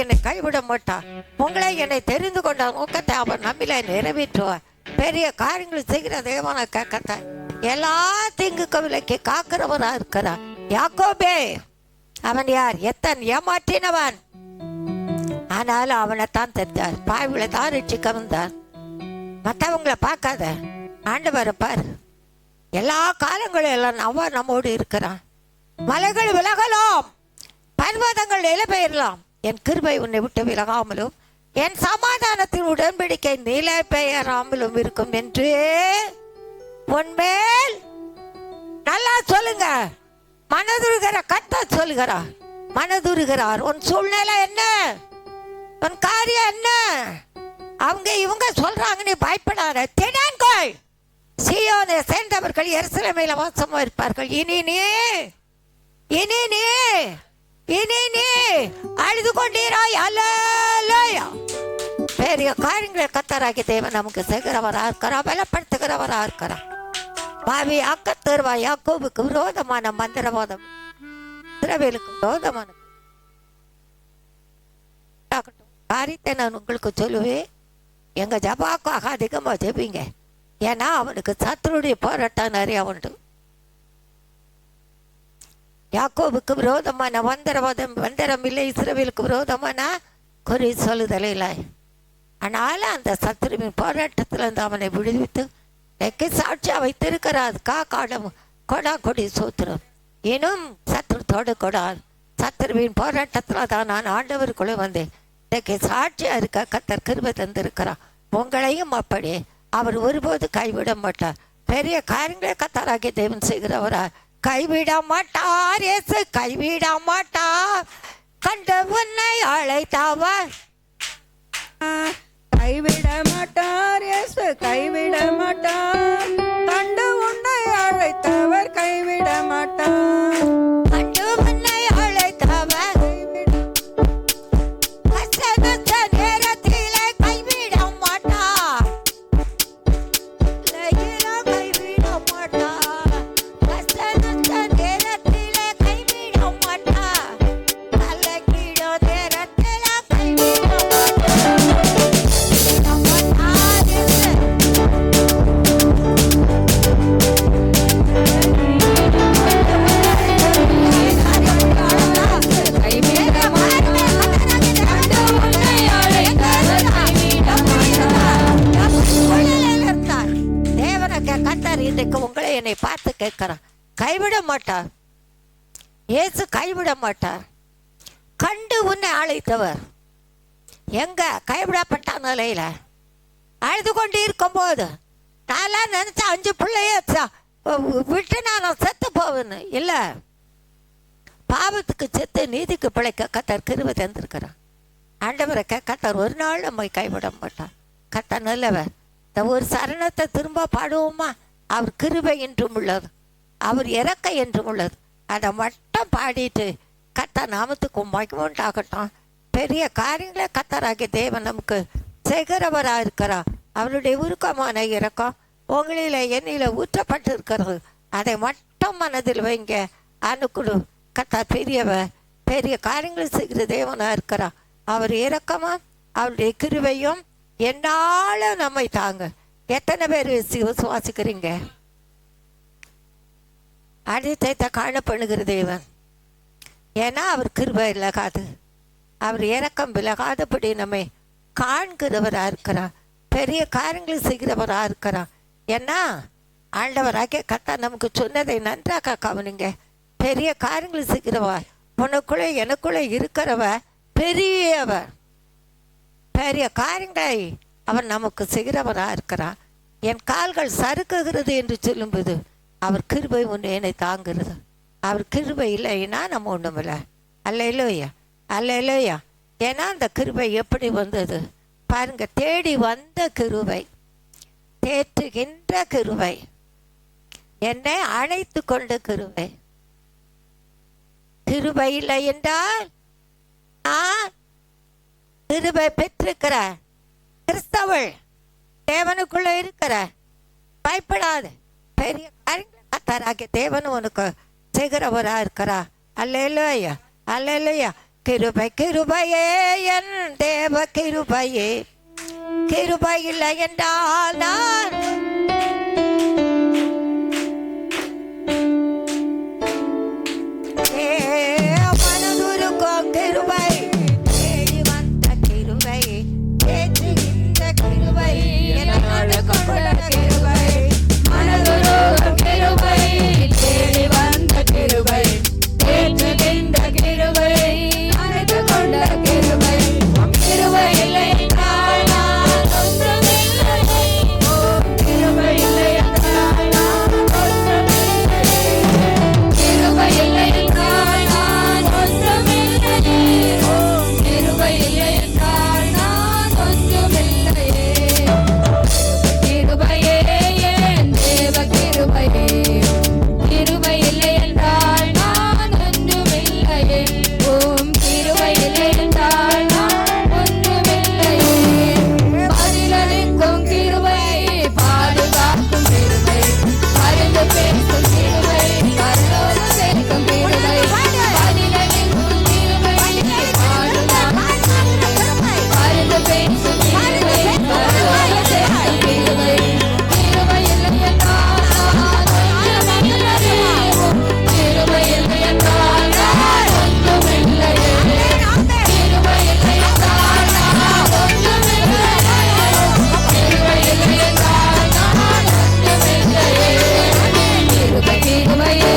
என்னை கைவிட மாட்டார். உங்களை என்னை தெரிந்து கொண்ட நோக்கத்தை அவர் நம்மிலே நிறைவேற்றுவார். பெரிய காரியங்கள் செய்கிற தேவனை கேட்கத்த எல்லா தீங்குக்கு விலக்கி காக்கிறவரா இருக்கிறார். யாக்கோபே அவன் யார்? எத்தன் ஏமாற்றினவன், ஆனாலும் அவனைத்தான் தெரிஞ்சார். பாவிகளை தான் ரட்சிக்க வந்தார். மற்றவங்களை பார்க்காத, ஆண்டவரை பாரு. எல்லா காலங்களும் எல்லாம் அவன் நம்மோடு இருக்கிறான். மலைகள் விலகலாம், பர்வதங்கள் நிலைபெயரலாம், என் கிருபை உன்னை விட்டு விலகாமலும் என் சமாதானத்தின் உடன்படிக்கை நிலை பெயராமலும் இருக்கும் என்று உன்மேல் நல்லா சொல்லுங்க. மனதுருகிற கர்த்தர் சொல்லுகிறார். மனதுருகிறார். உன் சூழ்நிலை என்ன, உன் காரியம் என்ன, அவங்க இவங்க சொல்றாங்க, நீ பயப்படாத. திடன்கொள், சீயோனை சேர்ந்தவர்கள் எருசலேமிலே வாசமா இருப்பார்கள். இனி நீ அழுது கொண்டீராய். அல்லேலூயா. பெரிய காரியங்களை கர்த்தராகிய தேவன் நமக்கு செய்கிறவரா இருக்கிறார், பலப்படுத்துகிறவரா இருக்கிறார். பாவி ஆக்கத்தருவா யாக்கோபுக்கு விரோதமான மந்திரவாதம், இஸ்ரவேலுக்கு விரோதமான காரியத்தை நான் உங்களுக்கு சொல்லுவேன். எங்க ஜபாக்காக அதிகமா ஜெபிங்க. ஏன்னா அவனுக்கு சத்துருடைய போராட்டம் நிறைய உண்டு. யாக்கோபுக்கு விரோதமான மந்திரம் இல்லை, இஸ்ரவேலுக்கு விரோதமான குறி சொல்லுதல் இல்லை. ஆனாலும் அந்த சத்துருவின் போராட்டத்தில் இருந்து அவனை விடுவித்து சாட்சியா வைத்திருக்கிறார். கொடா கொடி சூத்திரம் இன்னும் சத்துரு தொடுகொடால். சத்துருவின் போராட்டத்தில் தான் நான் ஆண்டவருக்குள்ளே வந்தேன். இன்றைக்கு சாட்சியா இருக்க கர்த்தர் கிருபை தந்திருக்கிறார். உங்களையும் அப்படி அவர் ஒருபோது கைவிட மாட்டார். பெரிய காரியங்களை கர்த்தராகிய தேவன் செய்கிறவரா. கைவிட மாட்டார், இயேசு கைவிட மாட்டார். கண்ட உன்னை அழைத்தவர் கைவிட மாட்டார், இயேசு கைவிட மாட்டார். கண்டு உன்னை அழைத்தவர் கைவிட மாட்டார். கண்டு உன்னை அழைத்தவர் கஷ்ட நேரத்திலே கைவிட மாட்டார். கைவிட மாட்டார். கஷ்ட நேரத்திலே கைவிட மாட்டார். கலக்கிட நேரத்திலே கைவிட கர்த்தர் இன்றைக்கு உங்களை என்னை பார்த்து கேட்கிறார். கைவிட மாட்டார், இயேசு கைவிட மாட்டார். கண்டு உன்னை அழைத்தவர் எங்க கைவிடப்பட்ட நிலையில அழுது கொண்டு இருக்கும் போது நான் நினைச்ச 5 பிள்ளைய விட்டு நான் செத்து போவேன்னு இல்ல, பாவத்துக்கு செத்து நீதிக்கு பிழைக்க கர்த்தர் கிருபை தந்திருக்கிறார். ஆண்டவரை கர்த்தர் ஒரு நாள் நம்மை கைவிட மாட்டார். கர்த்தர் நல்லவர். இந்த ஒரு சரணத்தை திரும்ப பாடுவோமா? அவர் கிருபை என்றும் உள்ளது, அவர் இறக்க என்றும் உள்ளது. அதை மட்டும் பாடிட்டு கர்த்தர் நாமத்துக்கு மகிமை உண்டாகட்டும். பெரிய காரியங்களை கர்த்தராகிய தேவன் நமக்கு செய்கிறவராக இருக்கிறார். அவருடைய உருக்கமான இறக்கம் உங்களில என்னில ஊற்றப்பட்டு இருக்கிறது. அதை மட்டும் மனதில் வைங்க. அனுக்குழு கர்த்தர் பெரியவர், பெரிய காரியங்கள் செய்கிற தேவனாக இருக்கிறார். அவர் இறக்கமா அவருடைய கிருபையும் என்னாலும் நம்மை தாங்க. எத்தனை பேர் விசுவாசிக்கிறீங்க? அடித்தத்தை காணப்படுகிற தேவன். ஏன்னா அவர் கிருபை விலகாது, அவர் இறக்கம் விலகாதபடி நம்மை காண்கிறவராக இருக்கிறார். பெரிய காரியங்கள் செய்கிறவராக இருக்கிறார். ஏன்னா ஆண்டவராகிய கர்த்தர் நமக்கு சொன்னதை நன்றாக கவனிங்க. பெரிய காரியங்கள் செய்கிறவர், உனக்குள்ளே எனக்குள்ளே இருக்கிறவர் பெரியவர். பெரிய காரியங்களை அவர் நமக்கு செய்கிறவராக இருக்கிறார். என் கால்கள் சறுக்குகிறது என்று சொல்லும்போது அவர் கிருபை ஒன்று என்னை தாங்குகிறது. அவர் கிருபை இல்லைன்னா நம்ம ஒன்றுமில்லை. அல்லேலூயா, அல்லேலூயா. ஏன்னா அந்த கிருபை எப்படி வந்தது பாருங்க. தேடி வந்த கிருபை, தேற்றுகின்ற கிருபை, என்னை அழைத்து கொண்ட கிருபை. கிருபை இல்லை என்றால் நான் கிருபை பெற்றிருக்கிற கிறிஸ்தவள், தேவனுக்குள்ள இருக்கிற, பயப்படாத. பெரிய காரியங்களை கர்த்தராகிய தேவன் உனக்கு செய்கிறவரா இருக்கிறா. அல்லேலூயா, அல்லேலூயா. கிருபை கிருபையே என் தேவ கிருபையே, கிருபை இல்லை என்றால் நான் மனதுருக்கும் கிருபை, தேடி வந்த கிருபை, ஏற்றுகின்ற கிருபை, என்னோடு கொண்ட கிருபை, மனதுருகும் கிருபை, தேடி வந்த கிருபை, ஏற்றுகின்ற கிருபை, அணைத்து கொண்ட கிருபை. உம் கிருபை இல்லை என்றால் நான் ஒன்றுமில்லையே. உம் கிருபை இல்லை என்றால் நான் ஒன்றுமில்லையே. கிருபை இல்லை என்றால் நான் ஒன்றுமில்லையே. உம் கிருபை இல்லை என்றால் நான் ஒன்றுமில்லையே. கிருபையே என் தேவ கிருபையே, கிருபை இல்லை என்றால் நான் ஒன்றுமில்லையே. உம் கிருபை இல்லை என்றால் நான் ஒன்றுமில்லையே. பதிலளிக்கும் கிருபை, பாதுகாக்கும் கிருபை, பரிந்து பேசும் கிருபை, பரலோகம் சேர்க்கும் கிருபை. பதிலளிக்கும் கிருபை, பாதுகாக்கும் கிருபை, பரிந்து பேசும் கிருபை, பரலோகம் சேர்க்கும் கிருபை. கிருபை இல்லை என்றால் நான் ஒன்றுமில்லையே. கிருபை இல்லை என்றால் நான் ஒன்றுமில்லையே. கிருபை இல்லை என்றால் நான் ஒன்றுமில்லையே. கிருபை இல்லை என்றால் நான் ஒன்றுமில்லையே. கிருபை கிருபையே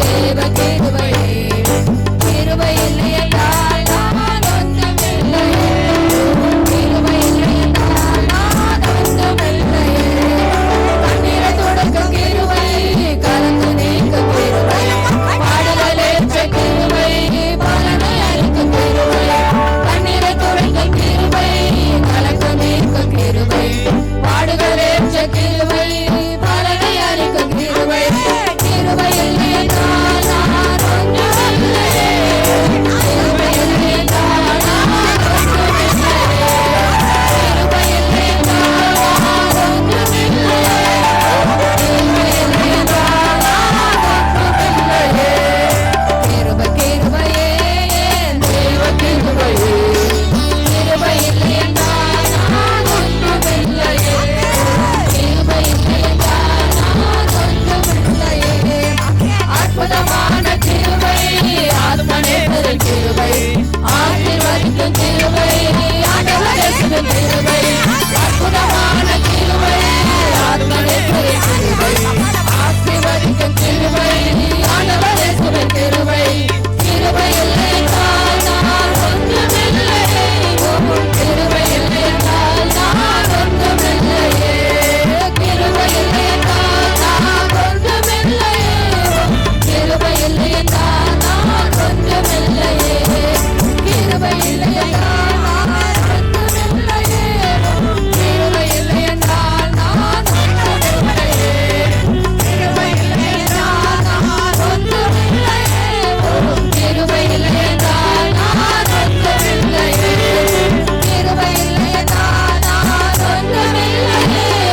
தேவ கிருபையே, கிருபை இல்லை என்றால் நான் ஒன்றுமில்லையே. கிருபை இல்லை என்றால் நான் ஒன்றுமில்லையே. கண்ணீரை துடைக்கும் கிருபை, கலந்து நீக்கும் கிருபை, பாடுதலேற்ற கிருபை, பலனை அளிக்கும் கிருபை. கண்ணீரை துடைக்கும் கிருபை, கலந்து நீக்கும் கிருபை, பாடுதலேற்ற கிருபை, பலனை அளிக்கும் கிருபை. கிருபை இல்லை என்றால் நான் ஒன்றுமில்லையே. கிருபை இல்லை என்றால் நான் ஒன்றுமில்லையே. கிருபை இல்லை என்றால் நான் ஒன்றுமில்லையே. கிருபை இல்லை என்றால் நான் ஒன்றுமில்லையே. கிருபை கிருபையே என் தேவ கிருபையே, கிருபை இல்லை என்றால் நான் ஒன்றுமில்லையே. கிருபை இல்லை என்றால் நான் ஒன்றுமில்லையே. அற்புதமான கிருபை, ஆத்மநேசரின் கிருபை, ஆசீர்வதிக்கும் கிருபை, ஆண்டவர் இயேசுவின் கிருபை. அற்புதமான கிருபை, ஆத்மநேசரின் கிருபை, ஆசீர்வதிக்கும் கிருபை, ஆண்டவர் இயேசுவின் கிருபை. கிருபை இல்லை என்றால் நான் ஒன்றுமில்லையே. கிருபை இல்லை என்றால் நான் ஒன்றுமில்லையே. கிருபை இல்லை என்றால் நான் ஒன்றுமில்லையே. கிருபை இல்லை என்றால் நான் ஒன்றுமில்லையே. கிருபை இல்லை என்றால் நான் ஒன்றுமில்லையே. கிருபை இல்லை என்றால் நான் ஒன்றுமில்லையே. கிருபை இல்லை என்றால் நான் ஒன்றுமில்லையே. கிருபை இல்லை என்றால் நான் ஒன்றுமில்லையே.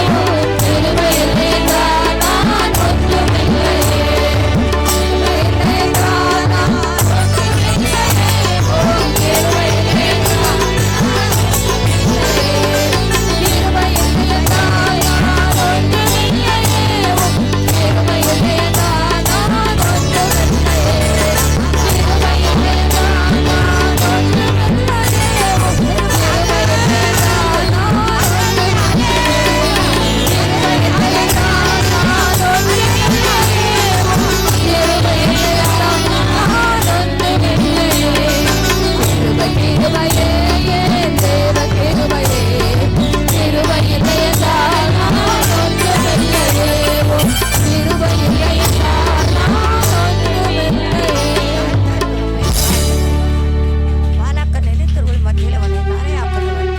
கிருபை இல்லை என்றால் நான் ஒன்றுமில்லையே. கிருபை இல்லை என்றால் நான் ஒன்றுமில்லையே. வாலாக்க நினைத்தவர்கள் மத்தியில் அவனை தாரையாக்குனவர்,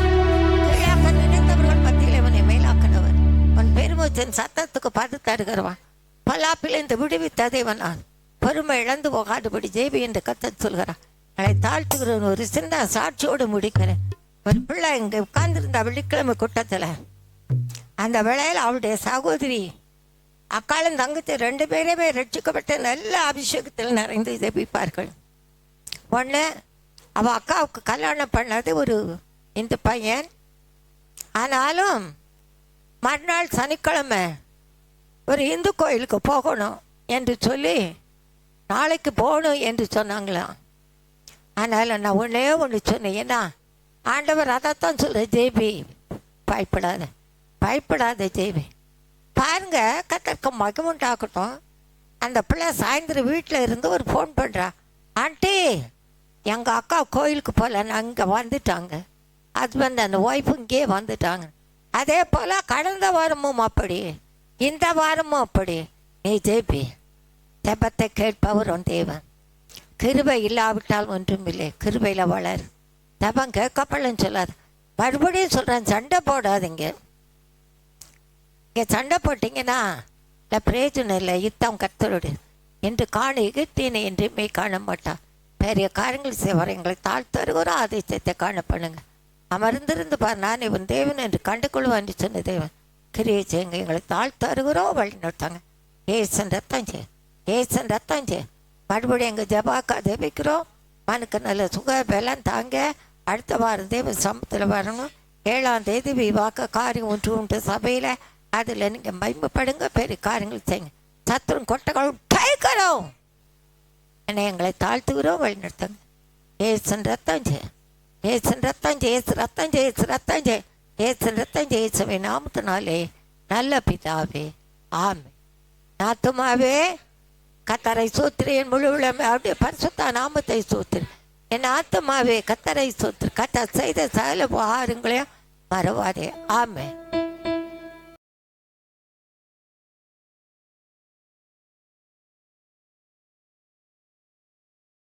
கீழாக்க நினைத்தவர்கள் மத்தியில் அவனை மேலாக்குனவர். அவன் பெருமூச்சின் சத்தத்துக்கு பார்த்து தருகிறவன், பல்லாப்பிலிருந்து விடுவித்த தேவன் நான். பொறுமை இழந்து போகாதபடி ஜெய்பி என்று கத்தச் சொல்கிறான். அதை தாழ்த்துகிறவன் ஒரு சின்ன சாட்சியோடு முடிக்கிறேன். ஒரு பிள்ளை இங்கே உட்கார்ந்துருந்த வெள்ளிக்கிழமை கூட்டத்தில், அந்த வேளையில் அவளுடைய சகோதரி அக்காலும் தங்கச்சி 2 பேருமே ரட்சிக்கப்பட்ட நல்ல அபிஷேகத்தில் நிறைந்து ஜெபிப்பார்கள். ஒன்று அவள் அக்காவுக்கு கல்யாணம் பண்ணது ஒரு இந்த பையன். ஆனாலும் மறுநாள் சனிக்கிழமை ஒரு இந்து கோயிலுக்கு போகணும் என்று சொல்லி நாளைக்கு போகணும் என்று சொன்னாங்களாம். அதனால் நான் ஒன்றே ஒன்று சொன்னேன், ஏன்னா ஆண்டவர் அதைத்தான் சொல்ல, ஜெய்பி பயப்படாத, பயப்படாத ஜெய்பி. பாருங்க, கத்தருக்கு மகிமுண்டாகட்டும். அந்த பிள்ளை சாயந்தரம் வீட்டில் இருந்து ஒரு ஃபோன் பண்ணுறா, ஆண்டி எங்கள் அக்கா கோயிலுக்கு போகல, நான் இங்கே வந்துட்டாங்க, ஹஸ்பண்ட் அந்த ஒய்ஃபு இங்கே வந்துட்டாங்க. அதே போல் கடந்த வாரமும் அப்படி, இந்த வாரமும் அப்படி. நீ ஜெய்பி, ஜெபத்தை கேட்பவர் உன் தேவன். கிருபை இல்லாவிட்டால் ஒன்றும் இல்லை, கிருபையில் வளர். ஜெபம் கேட்கப்படலன்னு சொல்லாது. மறுபடியும் சொல்கிறேன், சண்டை போடாதீங்க. இங்கே சண்டை போட்டிங்கன்னா இல்லை பிரயோஜனம் இல்லை. யுத்தம் கர்த்தருடைய என்று காண எகிப்தியனை என்றுமே காண மாட்டான். பெரிய காரியங்கள் செய்வார். எங்களை தாழ்த்தருகிறோம், அதிசயத்தை காண பண்ணுங்க. அமர்ந்திருந்து பார், நான் இவன் தேவன் என்று கண்டுகொள்வான் என்று சொன்ன தேவன். கிரியை செய்யுங்க, எங்களை தாழ்த்தருகிறோம், வழி நடத்தாங்க. ஏசன் ரத்தம் செய், ஏசன் ரத்தம் செய். மறுபடியும் எங்கள் ஜபாக்கா ஜபிக்கிறோம். மனுக்கு நல்ல சுக பலம் தாங்க. அடுத்த வாரம் தேவ சமூகத்தில் வரணும். 7ஆம் தேதி விவாக்க காரியம் ஒன்று உண்டு சபையில். அதில் நீங்கள் மகிமைப்படுங்க, பெரிய காரியங்கள் செய்யுங்க. சத்துரும் கொட்டைகள் பயக்கிறோம். என்னை எங்களை தாழ்த்துகிறோம், வழி நடத்துங்க. ஏசன் ரத்தம் செய், ஏசன் ரத்தம் செய், ஏசு ரத்தம் செய், ஏசு ரத்தம் செய், ஏசன் ரத்தம் செய். இயேசுவை நாமத்தினாலே நல்ல பிதாவே, ஆமென். நாத்துமாவே கத்தரை சோத்திரு, என் முழு உள்ளமே அப்படியே பரிசுத்த நாமத்தை சோத்திரு. என் ஆத்துமாவே கத்தரை சோத்திரு, கத்தர் செய்த சகல உபகாரங்களையும் மறவாதே. ஆமென்.